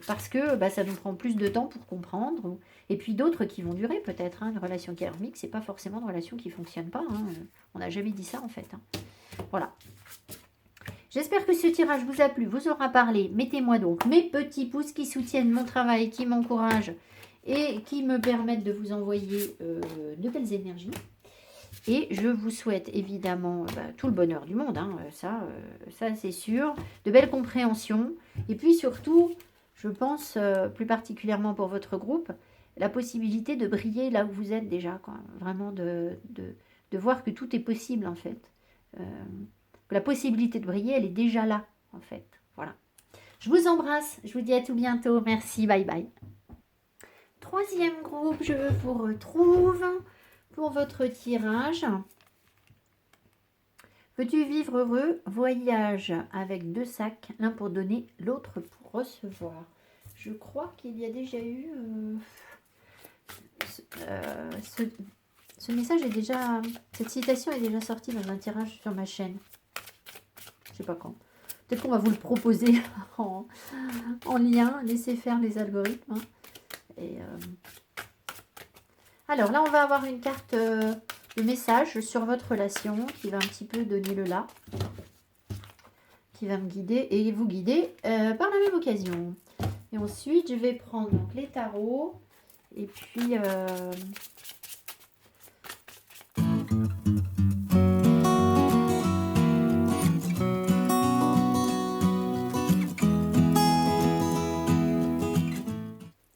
Parce que ça nous prend plus de temps pour comprendre. Et puis d'autres qui vont durer peut-être. Hein. Une relation karmique, c'est pas forcément une relation qui fonctionne pas. Hein. On n'a jamais dit ça en fait. Hein. Voilà. J'espère que ce tirage vous a plu, vous aura parlé. Mettez-moi donc mes petits pouces qui soutiennent mon travail, qui m'encouragent et qui me permettent de vous envoyer de belles énergies. Et je vous souhaite évidemment tout le bonheur du monde, hein, ça c'est sûr, de belles compréhensions. Et puis surtout, je pense plus particulièrement pour votre groupe, la possibilité de briller là où vous êtes déjà. Quoi. Vraiment de voir que tout est possible en fait. Que la possibilité de briller, elle est déjà là en fait. Voilà. Je vous embrasse, je vous dis à tout bientôt. Merci, bye bye. Troisième groupe, je vous retrouve pour votre tirage. Veux-tu vivre heureux? Voyage avec 2 sacs, l'un pour donner, l'autre pour recevoir. Je crois qu'il y a déjà eu... ce message est déjà... Cette citation est déjà sortie dans un tirage sur ma chaîne. Je sais pas quand. Peut-être qu'on va vous le proposer en lien. Laissez faire les algorithmes. Hein. Et... Alors là, on va avoir une carte de message sur votre relation qui va un petit peu donner le là, qui va me guider et vous guider par la même occasion. Et ensuite, je vais prendre donc, les tarots et puis...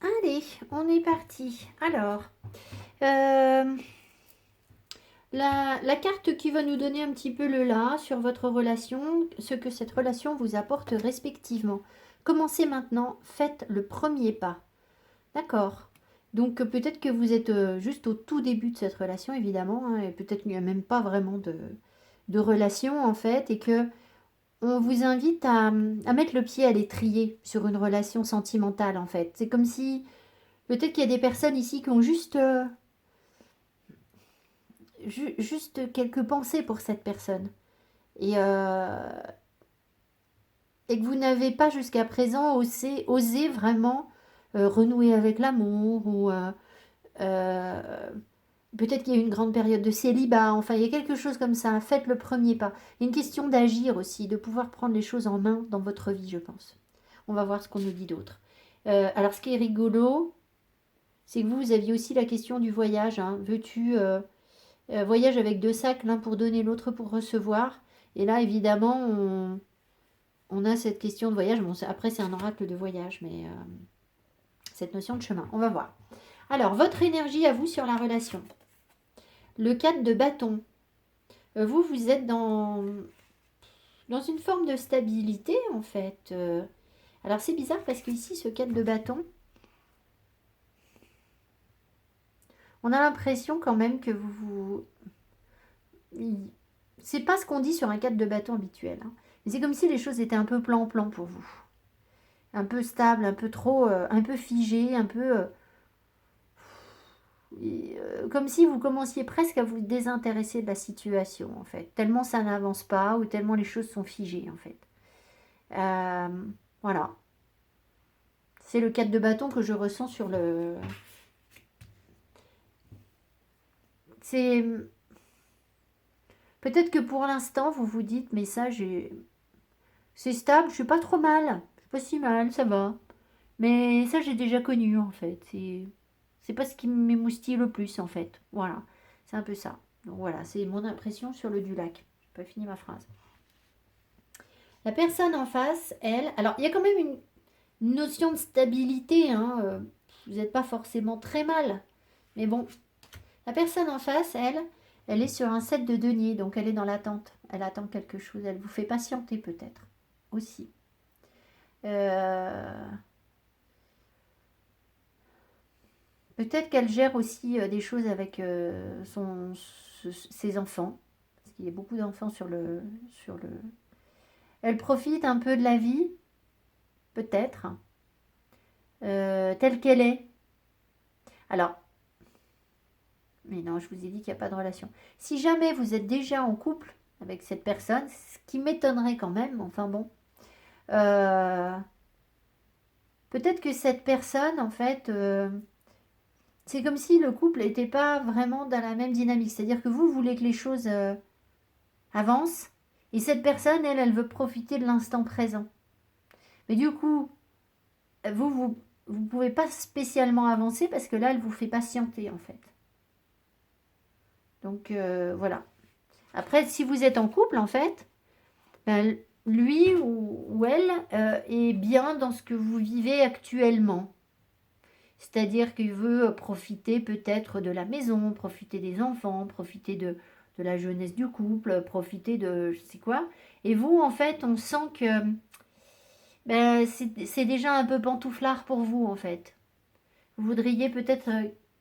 Allez, on est parti. Alors... La carte qui va nous donner un petit peu le là sur votre relation, ce que cette relation vous apporte respectivement. Commencez maintenant, faites le premier pas. D'accord. Donc peut-être que vous êtes juste au tout début de cette relation, évidemment, hein, et peut-être qu'il n'y a même pas vraiment de relation en fait, et que on vous invite à mettre le pied à l'étrier sur une relation sentimentale en fait. C'est comme si peut-être qu'il y a des personnes ici qui ont juste quelques pensées pour cette personne. Et et que vous n'avez pas jusqu'à présent osé vraiment renouer avec l'amour ou euh, peut-être qu'il y a eu une grande période de célibat, enfin il y a quelque chose comme ça, faites le premier pas. Il y a une question d'agir aussi, de pouvoir prendre les choses en main dans votre vie, je pense. On va voir ce qu'on nous dit d'autre. Alors ce qui est rigolo, c'est que vous aviez aussi la question du voyage. Hein. Veux-tu voyage avec deux sacs, l'un pour donner, l'autre pour recevoir. Et là, évidemment, on a cette question de voyage. Bon, après, c'est un oracle de voyage, mais cette notion de chemin. On va voir. Alors, votre énergie à vous sur la relation. Le 4 de bâton. Vous êtes dans une forme de stabilité, en fait. Alors, c'est bizarre parce qu'ici, ce 4 de bâton, on a l'impression quand même que c'est pas ce qu'on dit sur un 4 de bâton habituel. Hein. Mais c'est comme si les choses étaient un peu plan-plan pour vous. Un peu stable, un peu trop, un peu figé, un peu... comme si vous commenciez presque à vous désintéresser de la situation, en fait. Tellement ça n'avance pas ou tellement les choses sont figées, en fait. Euh, voilà. C'est le 4 de bâton que je ressens sur le... C'est... Peut-être que pour l'instant, vous vous dites, mais ça, c'est stable, je suis pas trop mal. Je suis pas si mal, ça va. Mais ça, j'ai déjà connu, en fait. C'est pas ce qui m'émoustille le plus, en fait. Voilà. C'est un peu ça. Donc voilà, c'est mon impression sur le du lac. J'ai pas fini ma phrase. La personne en face, elle... Alors, il y a quand même une notion de stabilité, hein. Vous n'êtes pas forcément très mal. Mais bon, la personne en face, elle est sur un 7 de denier, donc elle est dans l'attente. Elle attend quelque chose. Elle vous fait patienter peut-être aussi. Euh, Peut-être qu'elle gère aussi des choses avec ses enfants, parce qu'il y a beaucoup d'enfants sur le. Elle profite un peu de la vie, peut-être, telle qu'elle est. Alors, mais non, je vous ai dit qu'il n'y a pas de relation. Si jamais vous êtes déjà en couple avec cette personne, ce qui m'étonnerait quand même, enfin bon, euh, peut-être que cette personne, en fait, c'est comme si le couple n'était pas vraiment dans la même dynamique. C'est-à-dire que vous voulez que les choses avancent, et cette personne, elle veut profiter de l'instant présent. Mais du coup, vous pouvez pas spécialement avancer parce que là, elle vous fait patienter, en fait. Donc, voilà. Après, si vous êtes en couple, en fait, ben, lui ou elle est bien dans ce que vous vivez actuellement. C'est-à-dire qu'il veut profiter peut-être de la maison, profiter des enfants, profiter de la jeunesse du couple, profiter de je sais quoi. Et vous, en fait, on sent que ben, c'est déjà un peu pantouflard pour vous, en fait. Vous voudriez peut-être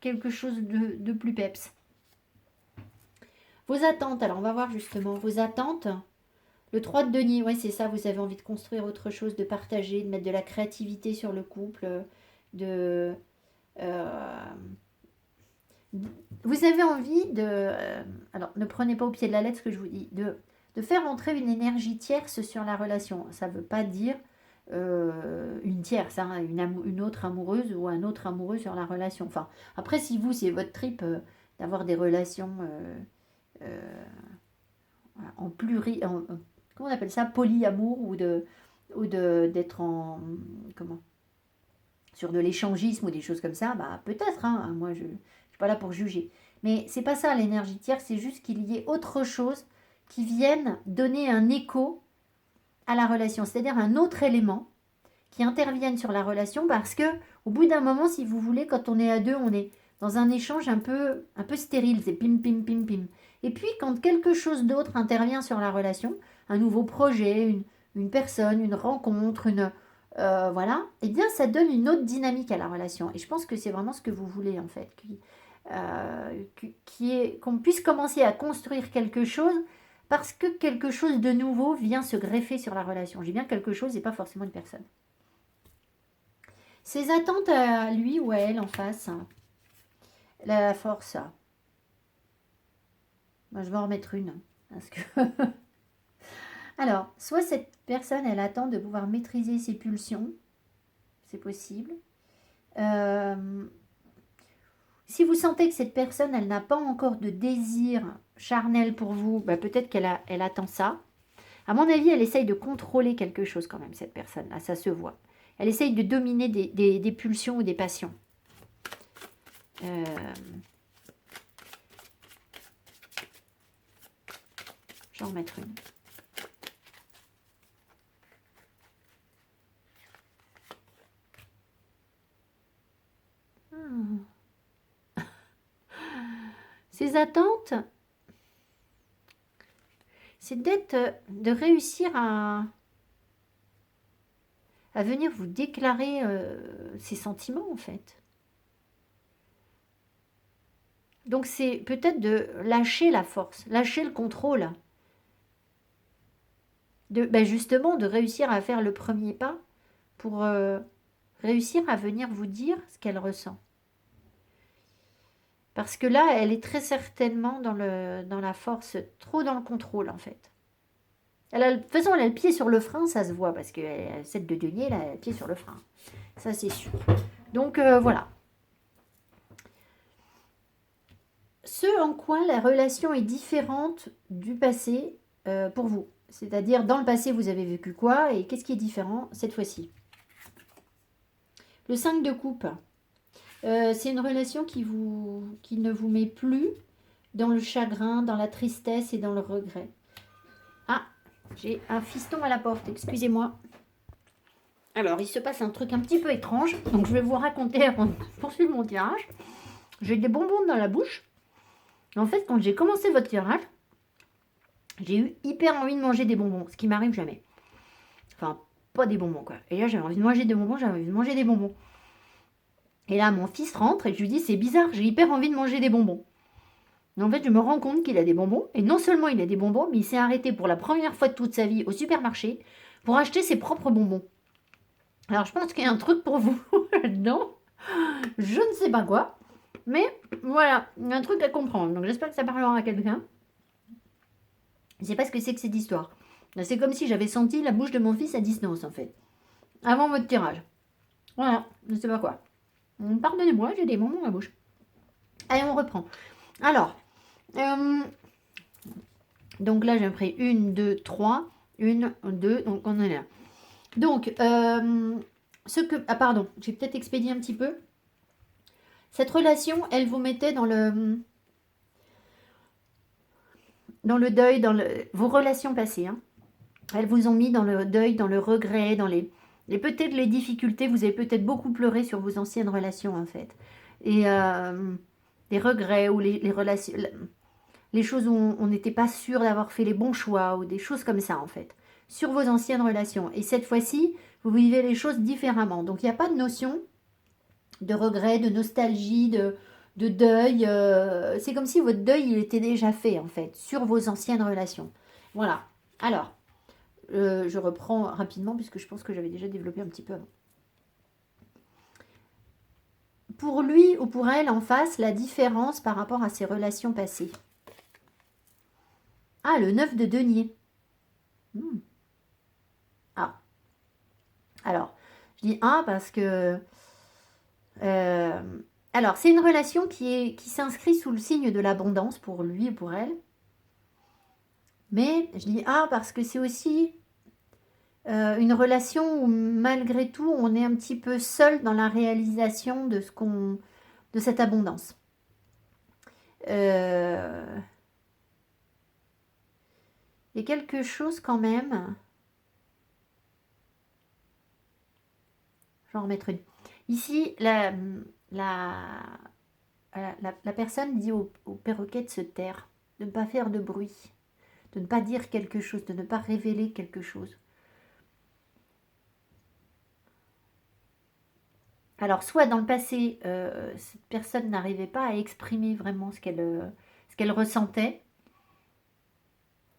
quelque chose de plus peps. Vos attentes, alors on va voir justement vos attentes. Le 3 de denier, ouais, c'est ça, vous avez envie de construire autre chose, de partager, de mettre de la créativité sur le couple, de... euh, vous avez envie de... alors, ne prenez pas au pied de la lettre ce que je vous dis, de faire entrer une énergie tierce sur la relation. Ça ne veut pas dire une tierce, hein, une autre amoureuse ou un autre amoureux sur la relation. Enfin, après, si vous, c'est votre trip d'avoir des relations euh, en pluri... comment on appelle ça, polyamour ou d'être en comment sur de l'échangisme ou des choses comme ça, bah peut-être, hein, moi je suis pas là pour juger. Mais c'est pas ça l'énergie tierce, c'est juste qu'il y ait autre chose qui vienne donner un écho à la relation, c'est-à-dire un autre élément qui intervienne sur la relation parce que au bout d'un moment, si vous voulez, quand on est à deux, on est dans un échange un peu stérile, c'est pim pim pim pim. Et puis, quand quelque chose d'autre intervient sur la relation, un nouveau projet, une personne, une rencontre, voilà, eh bien, ça donne une autre dynamique à la relation. Et je pense que c'est vraiment ce que vous voulez, en fait, qu'on puisse commencer à construire quelque chose parce que quelque chose de nouveau vient se greffer sur la relation. J'ai bien quelque chose et pas forcément une personne. Ses attentes à lui ou à elle en face, hein, la force. Moi, je vais en remettre une. Parce que alors, soit cette personne, elle attend de pouvoir maîtriser ses pulsions. C'est possible. Euh, si vous sentez que cette personne, elle n'a pas encore de désir charnel pour vous, bah, peut-être elle attend ça. À mon avis, elle essaye de contrôler quelque chose quand même, cette personne-là. Ça se voit. Elle essaye de dominer des pulsions ou des passions. Je vais en remettre une. Ses attentes, c'est de réussir à venir vous déclarer ses sentiments, en fait. Donc, c'est peut-être de lâcher la force, lâcher le contrôle. Justement, de réussir à faire le premier pas pour réussir à venir vous dire ce qu'elle ressent. Parce que là, elle est très certainement dans la force, trop dans le contrôle, en fait. De toute façon, elle a le pied sur le frein, ça se voit, parce que cette de denier, elle a le pied sur le frein. Ça, c'est sûr. Donc, voilà. Ce en quoi la relation est différente du passé pour vous. C'est-à-dire, dans le passé, vous avez vécu quoi et qu'est-ce qui est différent cette fois-ci? Le 5 de coupe. C'est une relation qui ne vous met plus dans le chagrin, dans la tristesse et dans le regret. Ah, j'ai un fiston à la porte, excusez-moi. Alors, il se passe un truc un petit peu étrange, donc je vais vous raconter avant de poursuivre mon tirage. J'ai des bonbons dans la bouche. En fait, quand j'ai commencé votre tirage, j'ai eu hyper envie de manger des bonbons, ce qui m'arrive jamais. Enfin, pas des bonbons, quoi. Et là, j'avais envie de manger des bonbons, j'avais envie de manger des bonbons. Et là, mon fils rentre et je lui dis, c'est bizarre, j'ai hyper envie de manger des bonbons. Et en fait, je me rends compte qu'il a des bonbons. Et non seulement il a des bonbons, mais il s'est arrêté pour la première fois de toute sa vie au supermarché pour acheter ses propres bonbons. Alors, je pense qu'il y a un truc pour vous là-dedans. Je ne sais pas quoi. Mais voilà, il y a un truc à comprendre. Donc, j'espère que ça parlera à quelqu'un. Je ne sais pas ce que c'est que cette histoire. C'est comme si j'avais senti la bouche de mon fils à distance, en fait. Avant votre tirage. Voilà, je ne sais pas quoi. Pardonnez-moi, j'ai des bonbons dans la bouche. Allez, on reprend. Alors, donc là, j'ai pris 1, 2, 3. 1, 2, donc on est là. Donc, ah pardon, j'ai peut-être expédié un petit peu. Cette relation, elle vous mettait dans le deuil, vos relations passées. Hein. Elles vous ont mis dans le deuil, dans le regret, dans peut-être les difficultés. Vous avez peut-être beaucoup pleuré sur vos anciennes relations, en fait. Et les regrets ou les relations, les choses où on n'était pas sûr d'avoir fait les bons choix ou des choses comme ça, en fait, sur vos anciennes relations. Et cette fois-ci, vous vivez les choses différemment. Donc, il n'y a pas de notion de regret, de nostalgie, de deuil. C'est comme si votre deuil, il était déjà fait, en fait, sur vos anciennes relations. Voilà. Alors, je reprends rapidement puisque je pense que j'avais déjà développé un petit peu avant. Pour lui ou pour elle en face, la différence par rapport à ses relations passées. Ah, le 9 de denier. Ah. Alors, je dis ah parce que... alors, c'est une relation qui s'inscrit sous le signe de l'abondance pour lui ou pour elle. Mais je dis ah parce que c'est aussi une relation où malgré tout, on est un petit peu seul dans la réalisation de cette abondance. Il y a quelque chose quand même. Je vais en remettre une. Ici, la personne dit au perroquet de se taire. de ne pas faire de bruit, de ne pas dire quelque chose, de ne pas révéler quelque chose. Alors, soit dans le passé, cette personne n'arrivait pas à exprimer vraiment ce qu'elle ressentait,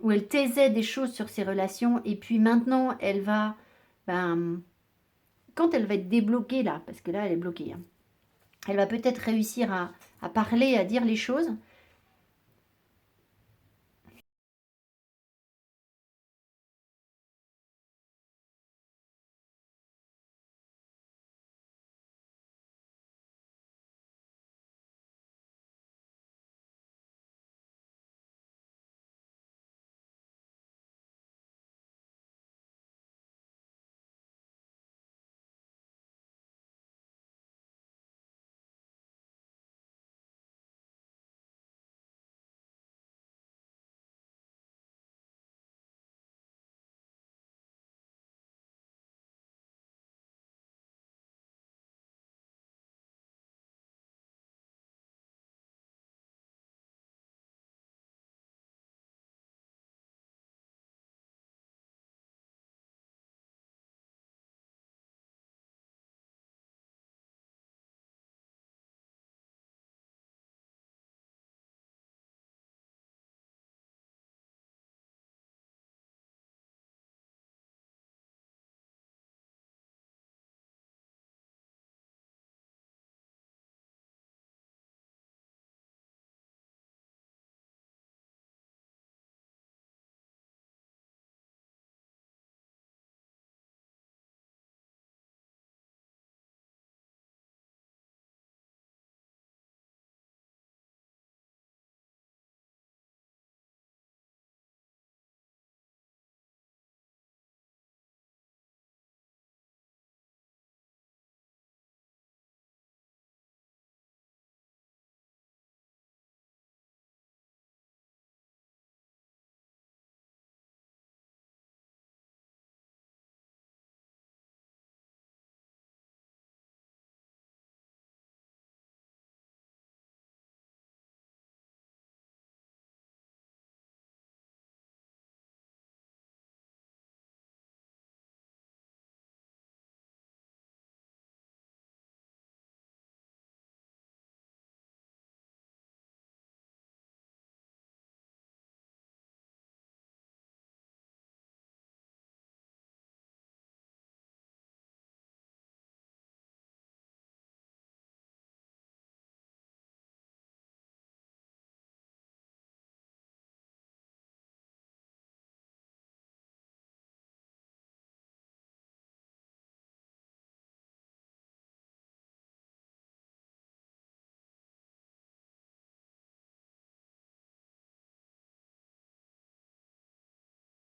ou elle taisait des choses sur ses relations, et puis maintenant, elle va, ben, quand elle va être débloquée là, parce que là, elle est bloquée, hein, elle va peut-être réussir à parler, à dire les choses.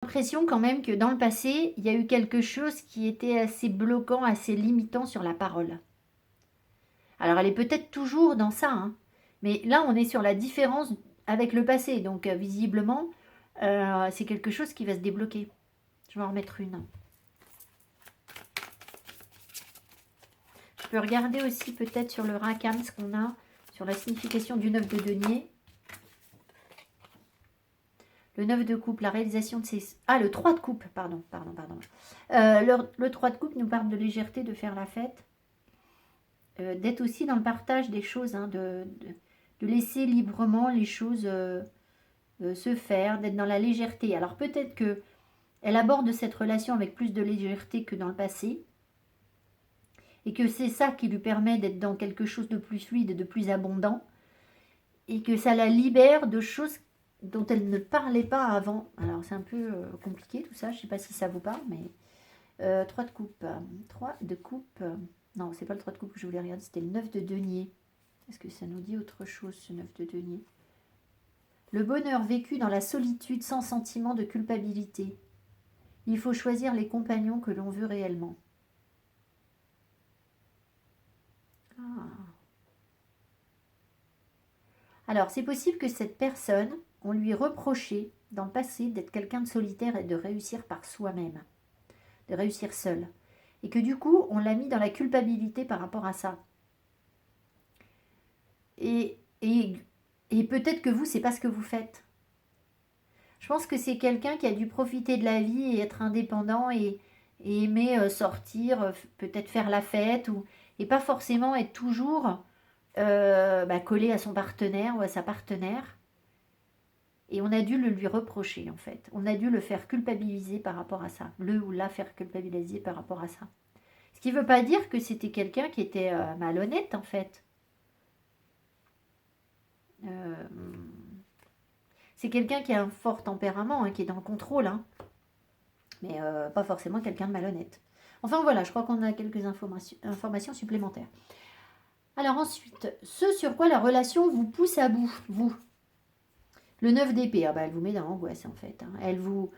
L'impression quand même que dans le passé, il y a eu quelque chose qui était assez bloquant, assez limitant sur la parole. Alors elle est peut-être toujours dans ça, hein, mais là on est sur la différence avec le passé, donc visiblement c'est quelque chose qui va se débloquer. Je vais en remettre une. Je peux regarder aussi peut-être sur le Rakam ce qu'on a sur la signification du 9 de denier. Le 9 de coupe, la réalisation de ses... Ah, le 3 de coupe, pardon. Le 3 de coupe nous parle de légèreté, de faire la fête. D'être aussi dans le partage des choses, hein, de laisser librement les choses se faire, d'être dans la légèreté. Alors peut-être que elle aborde cette relation avec plus de légèreté que dans le passé, et que c'est ça qui lui permet d'être dans quelque chose de plus fluide, de plus abondant, et que ça la libère de choses dont elle ne parlait pas avant. Alors c'est un peu compliqué tout ça, je ne sais pas si ça vous parle, mais 3 de coupe, 3 de coupe, non c'est pas le 3 de coupe que je voulais regarder, c'était le 9 de denier. Est-ce que ça nous dit autre chose ce 9 de denier? Le bonheur vécu dans la solitude sans sentiment de culpabilité. Il faut choisir les compagnons que l'on veut réellement. Ah. Alors, c'est possible que cette personne, on lui reprochait dans le passé d'être quelqu'un de solitaire et de réussir par soi-même, de réussir seul. Et que du coup, on l'a mis dans la culpabilité par rapport à ça. Et peut-être que vous, c'est pas ce que vous faites. Je pense que c'est quelqu'un qui a dû profiter de la vie et être indépendant et aimer sortir, peut-être faire la fête, et pas forcément être toujours collé à son partenaire ou à sa partenaire. Et on a dû le lui reprocher, en fait. On a dû le faire culpabiliser par rapport à ça. Le ou la faire culpabiliser par rapport à ça. Ce qui ne veut pas dire que c'était quelqu'un qui était malhonnête, en fait. Euh, c'est quelqu'un qui a un fort tempérament, hein, qui est dans le contrôle, hein, mais pas forcément quelqu'un de malhonnête. Enfin voilà, je crois qu'on a quelques informations supplémentaires. Alors ensuite, ce sur quoi la relation vous pousse à bout, vous. Le 9 d'épée, ah bah, elle vous met dans l'angoisse en fait. Hein. Elle vous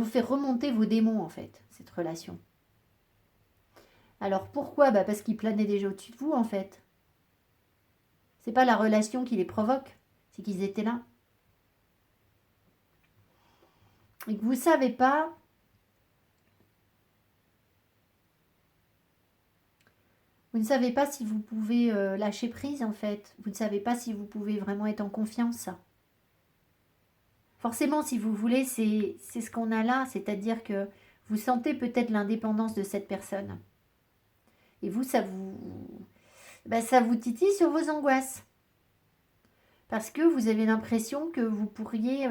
fait remonter vos démons en fait, cette relation. Alors pourquoi parce qu'ils planaient déjà au-dessus de vous en fait. C'est pas la relation qui les provoque, c'est qu'ils étaient là. Et que vous savez pas. Vous ne savez pas si vous pouvez lâcher prise en fait. Vous ne savez pas si vous pouvez vraiment être en confiance. Forcément, si vous voulez, c'est ce qu'on a là, c'est-à-dire que vous sentez peut-être l'indépendance de cette personne. Et vous, ça vous titille sur vos angoisses. Parce que vous avez l'impression que vous pourriez,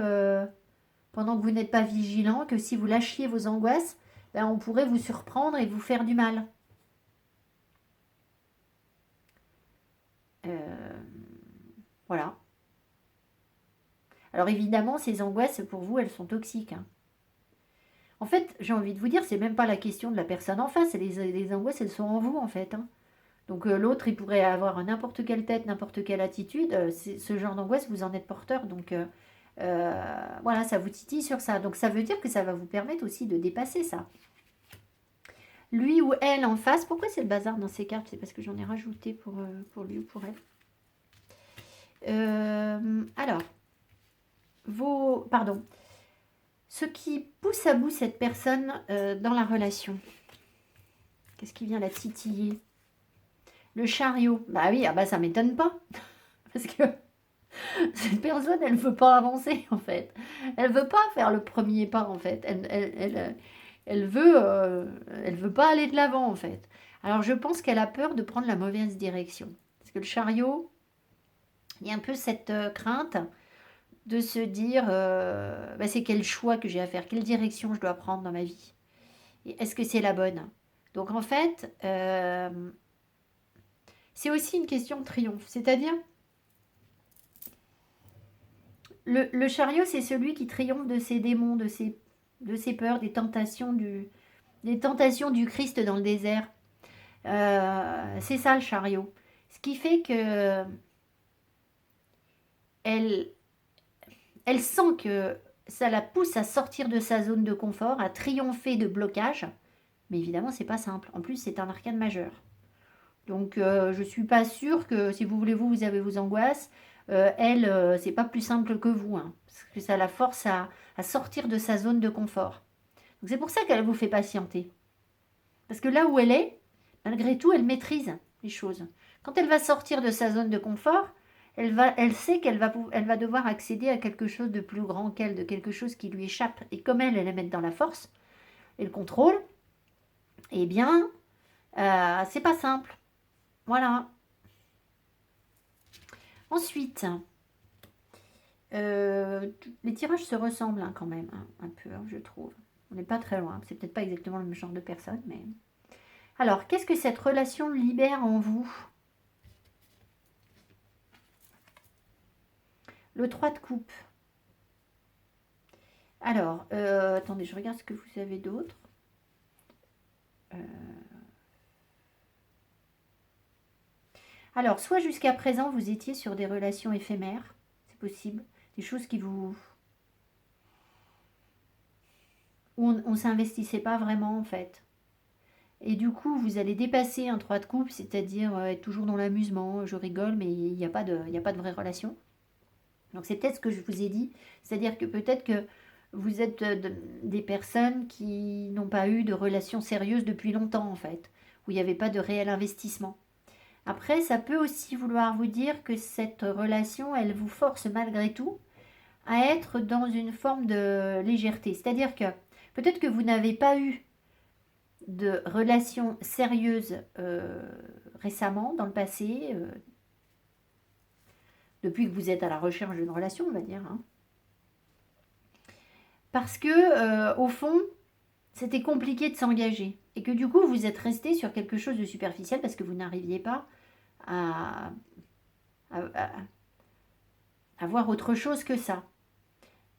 pendant que vous n'êtes pas vigilant, que si vous lâchiez vos angoisses, on pourrait vous surprendre et vous faire du mal. Voilà. Alors évidemment, ces angoisses, pour vous, elles sont toxiques. Hein. En fait, j'ai envie de vous dire, c'est même pas la question de la personne en face. Les angoisses, elles sont en vous, en fait. Hein. Donc l'autre, il pourrait avoir n'importe quelle tête, n'importe quelle attitude. Ce genre d'angoisse, vous en êtes porteur. Donc voilà, ça vous titille sur ça. Donc ça veut dire que ça va vous permettre aussi de dépasser ça. Lui ou elle en face, pourquoi c'est le bazar dans ces cartes? C'est parce que j'en ai rajouté pour lui ou pour elle. Alors, pardon. Ce qui pousse à bout cette personne dans la relation. Qu'est-ce qui vient la titiller? Le chariot. Bah oui, ça m'étonne pas. Parce que cette personne, elle ne veut pas avancer, en fait. Elle ne veut pas faire le premier pas, en fait. Elle veut pas aller de l'avant, en fait. Alors, je pense qu'elle a peur de prendre la mauvaise direction. Parce que le chariot, il y a un peu cette crainte de se dire, c'est quel choix que j'ai à faire, quelle direction je dois prendre dans ma vie. Et est-ce que c'est la bonne? Donc, en fait, c'est aussi une question de triomphe. C'est-à-dire, le chariot, c'est celui qui triomphe de ses démons, de ses peurs, des tentations du Christ dans le désert. C'est ça le chariot. Ce qui fait que elle sent que ça la pousse à sortir de sa zone de confort, à triompher de blocage. Mais évidemment, c'est pas simple. En plus, c'est un arcane majeur. Donc, je suis pas sûre que si vous voulez, vous avez vos angoisses. Elle, c'est pas plus simple que vous. Hein, parce que ça la force à sortir de sa zone de confort. Donc, c'est pour ça qu'elle vous fait patienter. Parce que là où elle est, malgré tout, elle maîtrise les choses. Quand elle va sortir de sa zone de confort, elle sait qu'elle va devoir accéder à quelque chose de plus grand qu'elle, de quelque chose qui lui échappe. Et comme elle est mettre dans la force et le contrôle, eh bien, c'est pas simple. Voilà. Ensuite, les tirages se ressemblent quand même, hein, un peu, je trouve. On n'est pas très loin. C'est peut-être pas exactement le même genre de personne, mais... Alors, qu'est-ce que cette relation libère en vous? Le 3 de coupe. Alors, attendez, je regarde ce que vous avez d'autre. Alors, soit jusqu'à présent, vous étiez sur des relations éphémères, c'est possible, des choses qui vous... où on ne s'investissait pas vraiment, en fait. Et du coup, vous allez dépasser un 3 de coupe, c'est-à-dire être toujours dans l'amusement, je rigole, mais il n'y a pas de vraie relation. Donc, c'est peut-être ce que je vous ai dit, c'est-à-dire que peut-être que vous êtes des personnes qui n'ont pas eu de relation sérieuse depuis longtemps, en fait, où il n'y avait pas de réel investissement. Après, ça peut aussi vouloir vous dire que cette relation, elle vous force malgré tout à être dans une forme de légèreté. C'est-à-dire que peut-être que vous n'avez pas eu de relation sérieuse récemment, dans le passé, depuis que vous êtes à la recherche d'une relation, on va dire. Hein. Parce que, au fond, c'était compliqué de s'engager. Et que du coup, vous êtes resté sur quelque chose de superficiel parce que vous n'arriviez pas à, à, à, à voir autre chose que ça.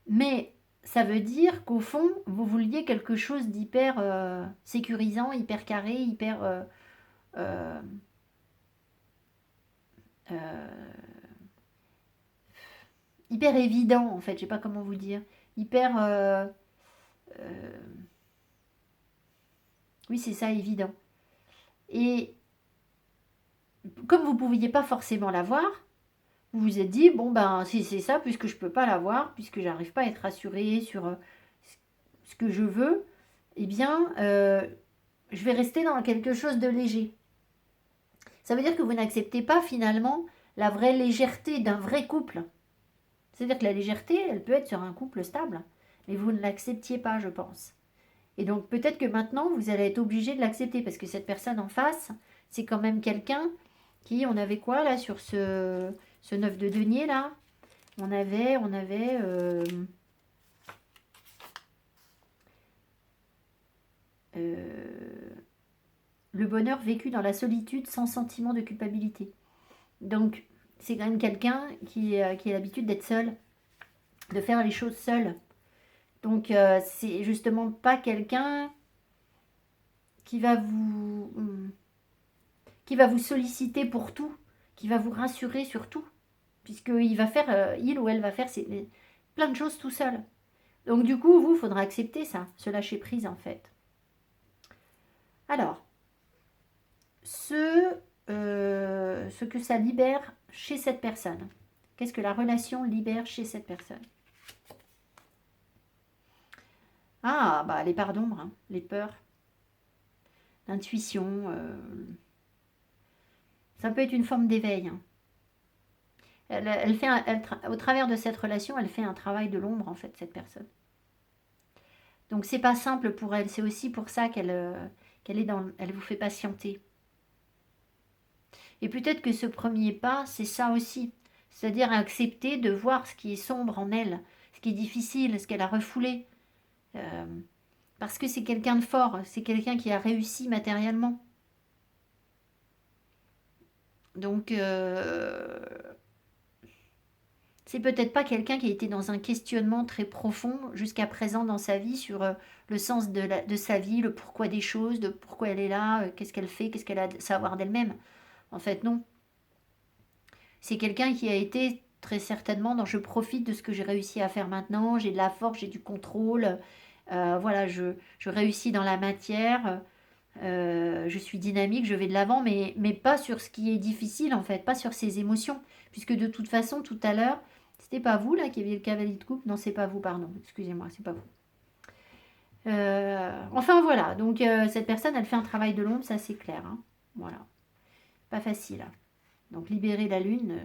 Mais ça veut dire qu'au fond, vous vouliez quelque chose d'hyper sécurisant, hyper carré, hyper euh, hyper évident en fait. Je sais pas comment vous dire. Hyper euh, oui, c'est ça, évident. Et comme vous ne pouviez pas forcément l'avoir, vous vous êtes dit, bon ben si c'est ça, puisque je ne peux pas l'avoir, puisque j'arrive pas à être rassurée sur ce que je veux, eh bien, je vais rester dans quelque chose de léger. Ça veut dire que vous n'acceptez pas finalement la vraie légèreté d'un vrai couple. C'est-à-dire que la légèreté, elle peut être sur un couple stable, mais vous ne l'acceptiez pas, je pense. Et donc peut-être que maintenant, vous allez être obligé de l'accepter, parce que cette personne en face, c'est quand même quelqu'un qui, on avait quoi là sur ce 9 de denier là. On avait le bonheur vécu dans la solitude sans sentiment de culpabilité. Donc c'est quand même quelqu'un qui a l'habitude d'être seul, de faire les choses seul. Donc c'est justement pas quelqu'un qui va vous qui va vous solliciter pour tout, qui va vous rassurer sur tout, puisqu'il va faire, il ou elle va faire plein de choses tout seul. Donc du coup, vous, il faudra accepter ça, se lâcher prise en fait. Alors, ce que ça libère chez cette personne. Qu'est-ce que la relation libère chez cette personne? Ah, bah les parts d'ombre, hein, les peurs, l'intuition. Ça peut être une forme d'éveil. Hein. Au travers de cette relation, elle fait un travail de l'ombre, en fait, cette personne. Donc, c'est pas simple pour elle. C'est aussi pour ça elle vous fait patienter. Et peut-être que ce premier pas, c'est ça aussi. C'est-à-dire accepter de voir ce qui est sombre en elle, ce qui est difficile, ce qu'elle a refoulé. Euh, parce que c'est quelqu'un de fort, c'est quelqu'un qui a réussi matériellement. Donc, c'est peut-être pas quelqu'un qui a été dans un questionnement très profond jusqu'à présent dans sa vie sur le sens de sa vie, le pourquoi des choses, de pourquoi elle est là, qu'est-ce qu'elle fait, qu'est-ce qu'elle a à savoir d'elle-même. En fait, non. C'est quelqu'un qui a été très certainement dans je profite de ce que j'ai réussi à faire maintenant, j'ai de la force, j'ai du contrôle, voilà, je réussis dans la matière, je suis dynamique, je vais de l'avant, mais pas sur ce qui est difficile en fait, pas sur ses émotions, puisque de toute façon, tout à l'heure, c'était pas vous là qui aviez le cavalier de coupe, non, c'est pas vous, pardon, excusez-moi, c'est pas vous. Enfin voilà, donc cette personne, elle fait un travail de l'ombre, ça c'est clair, hein. Voilà, pas facile. Donc libérer la lune.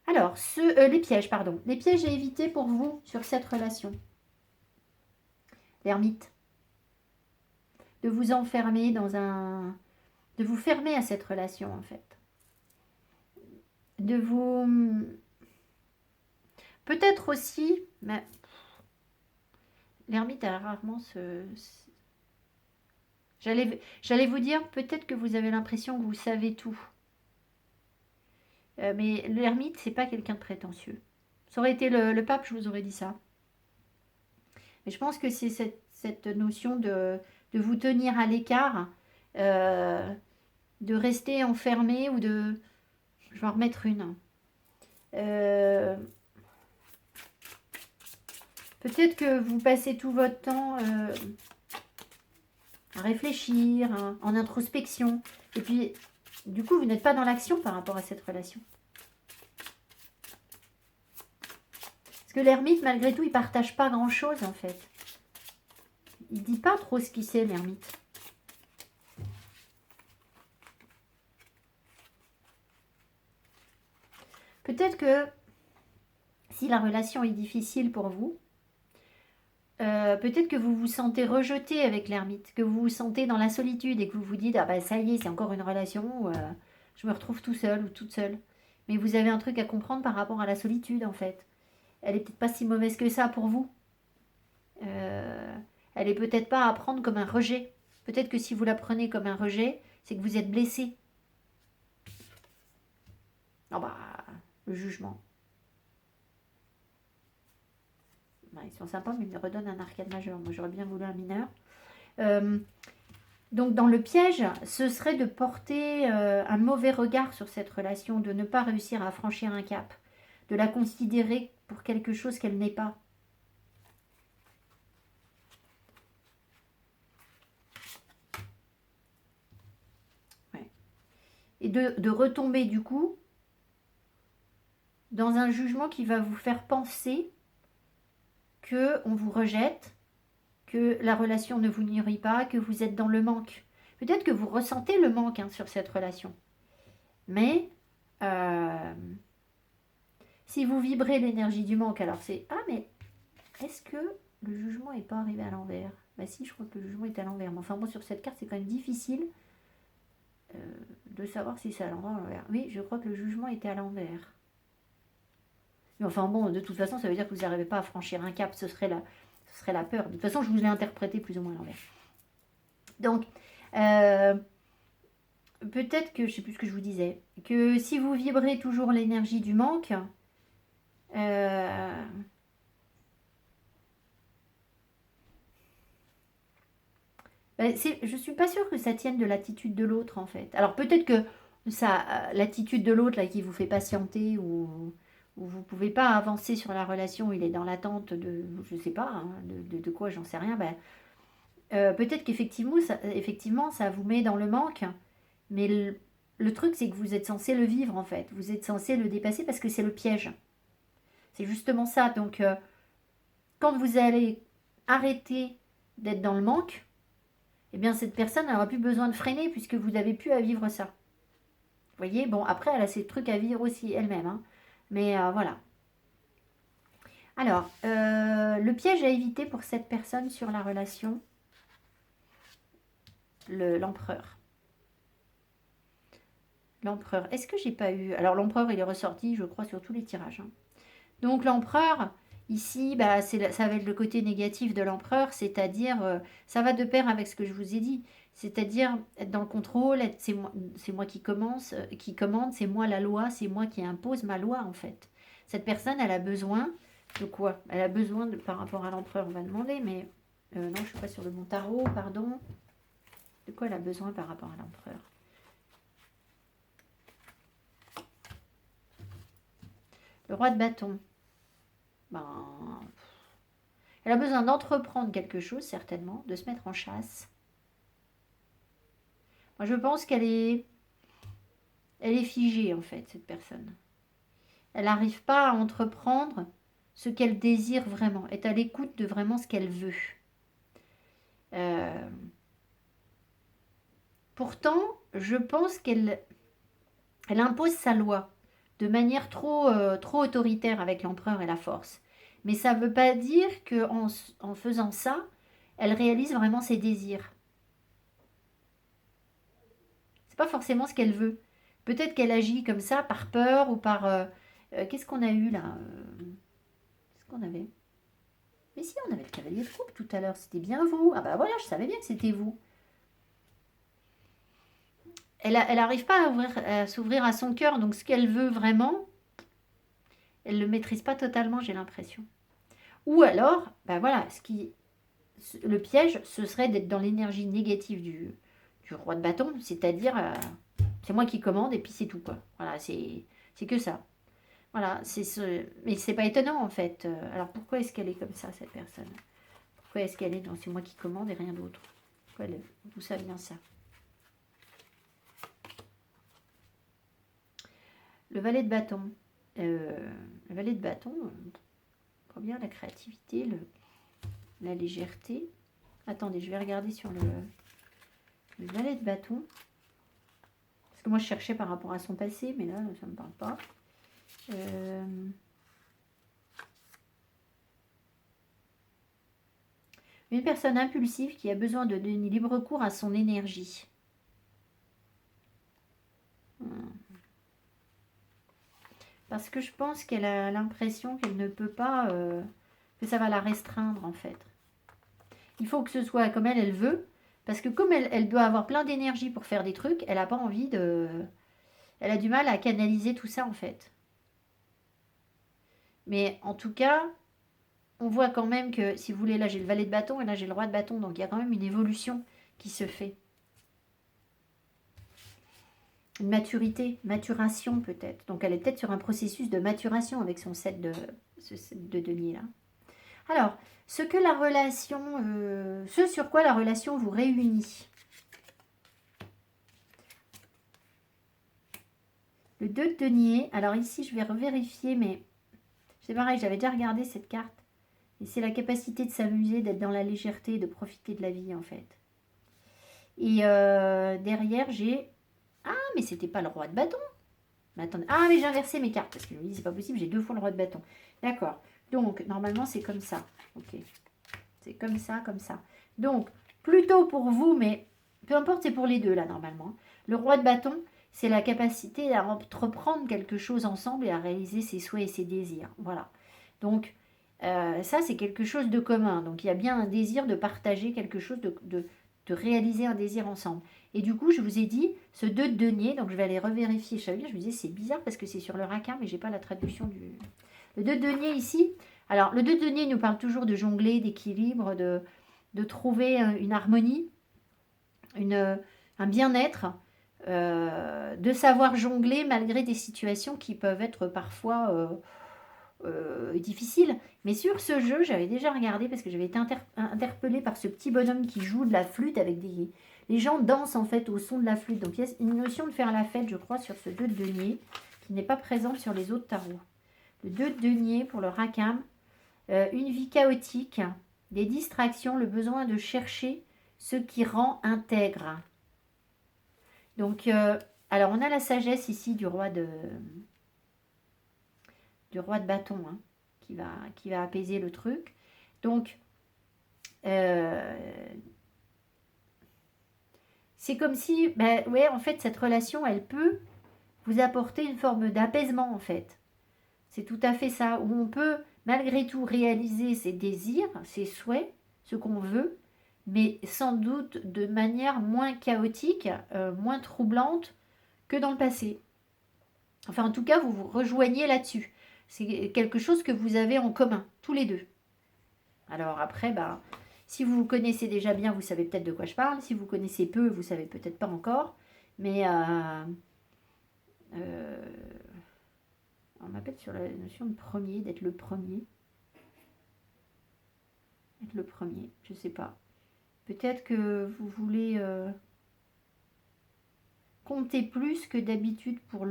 Alors, les pièges, pardon. Les pièges à éviter pour vous sur cette relation. L'ermite. De vous enfermer dans un... De vous fermer à cette relation, en fait. De vous... Peut-être aussi... Mais... L'ermite a rarement ce... J'allais vous dire, peut-être que vous avez l'impression que vous savez tout. Mais l'ermite, c'est pas quelqu'un de prétentieux. Ça aurait été le pape, je vous aurais dit ça. Mais je pense que c'est cette notion de vous tenir à l'écart, de rester enfermé ou de... Je vais en remettre une. Peut-être que vous passez tout votre temps à réfléchir, hein, en introspection. Et puis, du coup, vous n'êtes pas dans l'action par rapport à cette relation. Parce que l'ermite, malgré tout, il partage pas grand-chose, en fait. Il dit pas trop ce qu'il sait, l'ermite. Peut-être que si la relation est difficile pour vous, peut-être que vous vous sentez rejeté avec l'ermite, que vous vous sentez dans la solitude et que vous vous dites, ah bah ça y est, c'est encore une relation où je me retrouve tout seul ou toute seule. Mais vous avez un truc à comprendre par rapport à la solitude en fait. Elle est peut-être pas si mauvaise que ça pour vous. Elle est peut-être pas à prendre comme un rejet. Peut-être que si vous la prenez comme un rejet, c'est que vous êtes blessé. Ah bah, le jugement. Bah, ils sont sympas, mais ils me redonnent un arcade majeur. Moi, j'aurais bien voulu un mineur. Donc, dans le piège, ce serait de porter un mauvais regard sur cette relation, de ne pas réussir à franchir un cap, de la considérer pour quelque chose qu'elle n'est pas. Ouais. Et de retomber, du coup, dans un jugement qui va vous faire penser qu'on vous rejette, que la relation ne vous nourrit pas, que vous êtes dans le manque. Peut-être que vous ressentez le manque sur cette relation. Mais si vous vibrez l'énergie du manque, alors c'est ah mais est-ce que le jugement n'est pas arrivé à l'envers? Bah si, je crois que le jugement est à l'envers. Mais enfin bon, sur cette carte, c'est quand même difficile de savoir si c'est à l'envers ou à l'envers. Oui, je crois que le jugement était à l'envers. Mais enfin bon, de toute façon, ça veut dire que vous n'arrivez pas à franchir un cap. Ce serait la peur. De toute façon, je vous l'ai interprété plus ou moins à l'envers. Donc, peut-être que, je ne sais plus ce que je vous disais, que si vous vibrez toujours l'énergie du manque, je ne suis pas sûre que ça tienne de l'attitude de l'autre en fait. Alors peut-être que l'attitude de l'autre là qui vous fait patienter ou vous ne pouvez pas avancer sur la relation, il est dans l'attente de, je ne sais pas, hein, de quoi, j'en sais rien, peut-être qu'effectivement ça vous met dans le manque, mais le truc c'est que vous êtes censé le vivre en fait, vous êtes censé le dépasser parce que c'est le piège. C'est justement ça, donc quand vous allez arrêter d'être dans le manque, eh bien cette personne n'aura plus besoin de freiner puisque vous n'avez plus à vivre ça. Vous voyez, bon, après, elle a ses trucs à vivre aussi elle-même. Hein. Mais voilà. Alors, le piège à éviter pour cette personne sur la relation, l'empereur. L'empereur. Est-ce que j'ai pas eu... Alors, l'empereur, il est ressorti, je crois, sur tous les tirages. Hein. Donc, l'empereur, ici, ça va être le côté négatif de l'empereur, c'est-à-dire, ça va de pair avec ce que je vous ai dit. C'est-à-dire être dans le contrôle, c'est moi qui commande, c'est moi la loi, c'est moi qui impose ma loi en fait. Cette personne, elle a besoin de quoi? Elle a besoin par rapport à l'empereur, on va demander, mais non, je ne suis pas sur le bon tarot, pardon. De quoi elle a besoin par rapport à l'empereur? Le roi de bâton. Elle a besoin d'entreprendre quelque chose, certainement, de se mettre en chasse. Moi, je pense elle est figée, en fait, cette personne. Elle n'arrive pas à entreprendre ce qu'elle désire vraiment, est à l'écoute de vraiment ce qu'elle veut. Pourtant, je pense qu'elle impose sa loi de manière trop autoritaire avec l'empereur et la force. Mais ça ne veut pas dire qu'en faisant ça, elle réalise vraiment ses désirs. C'est pas forcément ce qu'elle veut. Peut-être qu'elle agit comme ça par peur ou par... qu'est-ce qu'on a eu là Qu'est-ce qu'on avait? Mais si, on avait le cavalier de coupe tout à l'heure. C'était bien vous. Ah bah voilà, je savais bien que c'était vous. Elle n'arrive pas à s'ouvrir à son cœur. Donc ce qu'elle veut vraiment, elle ne le maîtrise pas totalement, j'ai l'impression. Ou alors, voilà, le piège, ce serait d'être dans l'énergie négative du roi de bâton. C'est-à-dire, c'est moi qui commande et puis c'est tout. Quoi. Voilà, c'est que ça. Voilà, mais c'est pas étonnant en fait. Alors pourquoi est-ce qu'elle est comme ça, cette personne? Pourquoi est-ce qu'elle est dans c'est moi qui commande et rien d'autre? D'où ça vient ça? Le valet de bâton. Le valet de bâton, pas bien la créativité, la légèreté. Attendez, je vais regarder sur le valet de bâton. Parce que moi, je cherchais par rapport à son passé, mais là, ça ne me parle pas. Une personne impulsive qui a besoin de donner libre cours à son énergie. Parce que je pense qu'elle a l'impression qu'elle ne peut pas, que ça va la restreindre en fait. Il faut que ce soit comme elle veut. Parce que comme elle doit avoir plein d'énergie pour faire des trucs, elle n'a pas envie de... Elle a du mal à canaliser tout ça en fait. Mais en tout cas, on voit quand même que, si vous voulez, là j'ai le valet de bâton et là j'ai le roi de bâton. Donc il y a quand même une évolution qui se fait. Une maturité, maturation peut-être. Donc elle est peut-être sur un processus de maturation avec son set de denier là. Alors, ce sur quoi la relation vous réunit. Le 2 de denier. Alors ici, je vais revérifier, mais c'est pareil, j'avais déjà regardé cette carte. Et c'est la capacité de s'amuser, d'être dans la légèreté, de profiter de la vie en fait. Et derrière, j'ai... Ah, mais c'était pas le roi de bâton. Mais attendez. Ah, mais j'ai inversé mes cartes parce que je me dis, c'est pas possible, j'ai 2 fois le roi de bâton. D'accord. Donc, normalement, c'est comme ça. Ok. C'est comme ça, comme ça. Donc, plutôt pour vous, mais peu importe, c'est pour les deux là, normalement. Le roi de bâton, c'est la capacité à entreprendre quelque chose ensemble et à réaliser ses souhaits et ses désirs. Voilà. Donc, ça, c'est quelque chose de commun. Donc, il y a bien un désir de partager quelque chose, de réaliser un désir ensemble. Et du coup, je vous ai dit, ce 2 de denier, donc je vais aller revérifier. Je me disais, c'est bizarre parce que c'est sur le raquin, mais j'ai pas la traduction du... Le 2 de denier ici, alors le 2 de denier nous parle toujours de jongler, d'équilibre, de trouver une harmonie, un bien-être, de savoir jongler malgré des situations qui peuvent être parfois difficiles. Mais sur ce jeu, j'avais déjà regardé parce que j'avais été interpellée par ce petit bonhomme qui joue de la flûte avec des... Les gens dansent en fait au son de la flûte. Donc il y a une notion de faire la fête, je crois, sur ce 2 de denier qui n'est pas présente sur les autres tarots. Le 2 de denier pour le Rakam, une vie chaotique, des distractions, le besoin de chercher ce qui rend intègre. Donc, alors on a la sagesse ici du roi de bâton, hein, qui va apaiser le truc. Donc, c'est comme si, ben, ouais, en fait, cette relation, elle peut vous apporter une forme d'apaisement, en fait. C'est tout à fait ça, où on peut malgré tout réaliser ses désirs, ses souhaits, ce qu'on veut, mais sans doute de manière moins chaotique, moins troublante que dans le passé. Enfin, en tout cas, vous vous rejoignez là-dessus. C'est quelque chose que vous avez en commun, tous les deux. Alors après, bah, si vous vous connaissez déjà bien, vous savez peut-être de quoi je parle. Si vous connaissez peu, vous savez peut-être pas encore. Mais on m'appelle sur la notion de premier, d'être le premier. Être le premier, je sais pas. Peut-être que vous voulez compter plus que d'habitude pour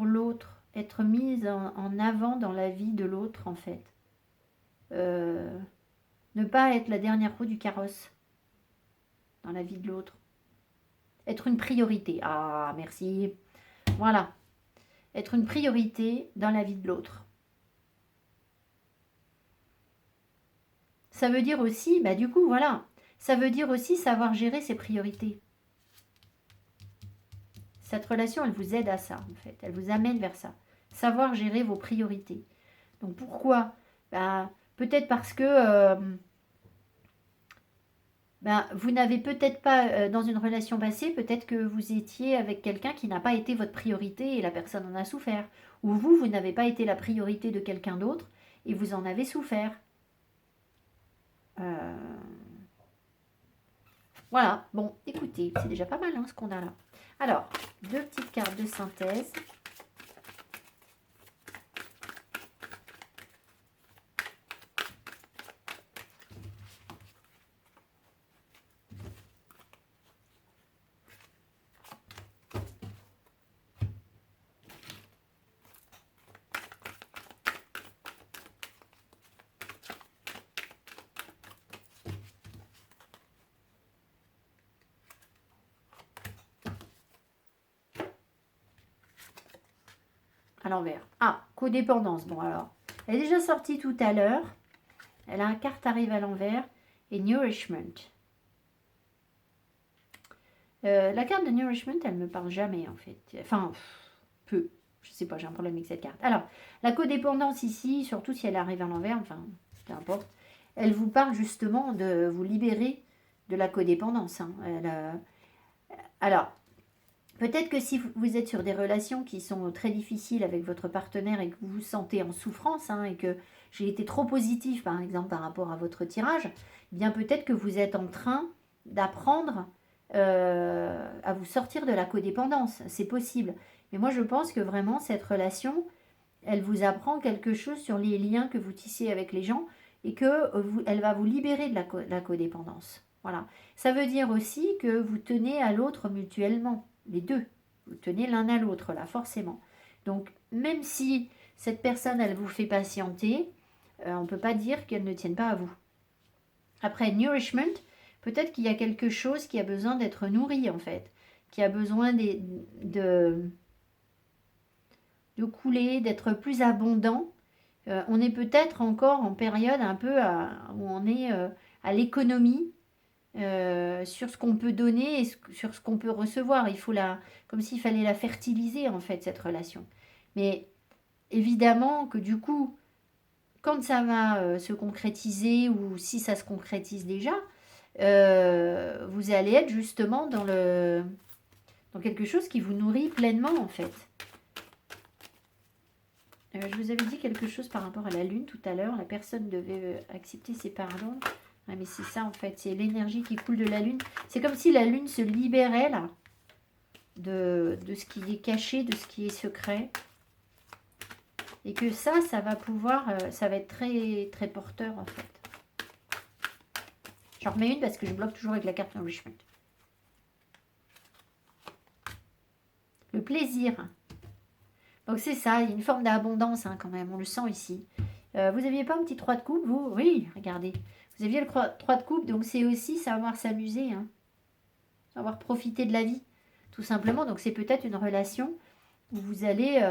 l'autre, être mise en avant dans la vie de l'autre en fait. Ne pas être la dernière roue du carrosse dans la vie de l'autre. Être une priorité. Ah, merci. Voilà. Être une priorité dans la vie de l'autre. Ça veut dire aussi, bah du coup, voilà. Ça veut dire aussi savoir gérer ses priorités. Cette relation, elle vous aide à ça, en fait. Elle vous amène vers ça. Savoir gérer vos priorités. Donc, pourquoi bah, peut-être parce que vous n'avez peut-être pas, dans une relation passée, peut-être que vous étiez avec quelqu'un qui n'a pas été votre priorité et la personne en a souffert. Ou vous n'avez pas été la priorité de quelqu'un d'autre et vous en avez souffert. Voilà, bon, écoutez, c'est déjà pas mal hein, ce qu'on a là. Alors, 2 petites cartes de synthèse. à l'envers. Ah, codépendance. Bon, alors, elle est déjà sortie tout à l'heure. La carte arrive à l'envers. Et nourishment. La carte de nourishment, elle me parle jamais, en fait. Enfin, peu. Je sais pas, j'ai un problème avec cette carte. Alors, la codépendance ici, surtout si elle arrive à l'envers, enfin, peu importe, elle vous parle justement de vous libérer de la codépendance. Hein. Alors, peut-être que si vous êtes sur des relations qui sont très difficiles avec votre partenaire et que vous vous sentez en souffrance, hein, et que j'ai été trop positive, par exemple, par rapport à votre tirage, eh bien peut-être que vous êtes en train d'apprendre à vous sortir de la codépendance. C'est possible. Mais moi, je pense que vraiment, cette relation, elle vous apprend quelque chose sur les liens que vous tissez avec les gens et que elle va vous libérer de la codépendance. Voilà. Ça veut dire aussi que vous tenez à l'autre mutuellement, les deux. Vous tenez l'un à l'autre, là, forcément. Donc, même si cette personne, elle vous fait patienter, on ne peut pas dire qu'elle ne tienne pas à vous. Après, nourishment, peut-être qu'il y a quelque chose qui a besoin d'être nourri, en fait, qui a besoin de couler, d'être plus abondant. On est peut-être encore en période un peu où on est à l'économie sur ce qu'on peut donner et sur ce qu'on peut recevoir. Il faut comme s'il fallait la fertiliser, en fait, cette relation. Mais évidemment que du coup, quand ça va se concrétiser ou si ça se concrétise déjà, vous allez être justement dans quelque chose qui vous nourrit pleinement, en fait. Je vous avais dit quelque chose par rapport à la lune tout à l'heure. La personne devait accepter ses pardons. Ah, mais c'est ça, en fait. C'est l'énergie qui coule de la lune. C'est comme si la lune se libérait, là, de ce qui est caché, de ce qui est secret. Et que ça va pouvoir... ça va être très, très porteur, en fait. J'en remets une parce que je bloque toujours avec la carte Nourishment. Le plaisir. Donc c'est ça, il y a une forme d'abondance, hein, quand même, on le sent ici. Vous n'aviez pas un petit 3 de coupe, vous? Oui, regardez. Vous aviez le 3 de coupe, donc c'est aussi savoir s'amuser, hein. Savoir profiter de la vie, tout simplement. Donc c'est peut-être une relation où vous allez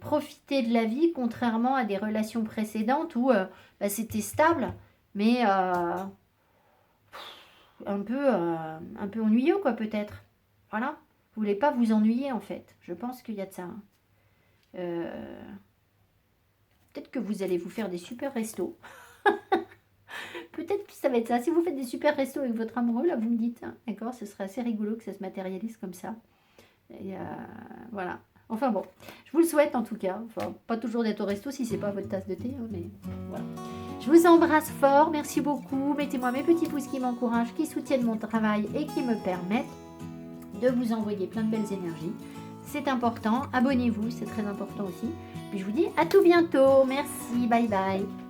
profiter de la vie, contrairement à des relations précédentes où c'était stable, mais un peu ennuyeux, quoi, peut-être. Voilà. Vous voulez pas vous ennuyer, en fait. Je pense qu'il y a de ça. Hein. Peut-être que vous allez vous faire des super restos. Peut-être que ça va être ça. Si vous faites des super restos avec votre amoureux, là, vous me dites. Hein, d'accord, ce serait assez rigolo que ça se matérialise comme ça. Et voilà. Enfin bon, je vous le souhaite en tout cas. Enfin, pas toujours d'être au resto si c'est pas votre tasse de thé, hein, mais voilà. Je vous embrasse fort. Merci beaucoup. Mettez-moi mes petits pouces qui m'encouragent, qui soutiennent mon travail et qui me permettent de vous envoyer plein de belles énergies. C'est important. Abonnez-vous, c'est très important aussi. Puis je vous dis à tout bientôt. Merci. Bye bye.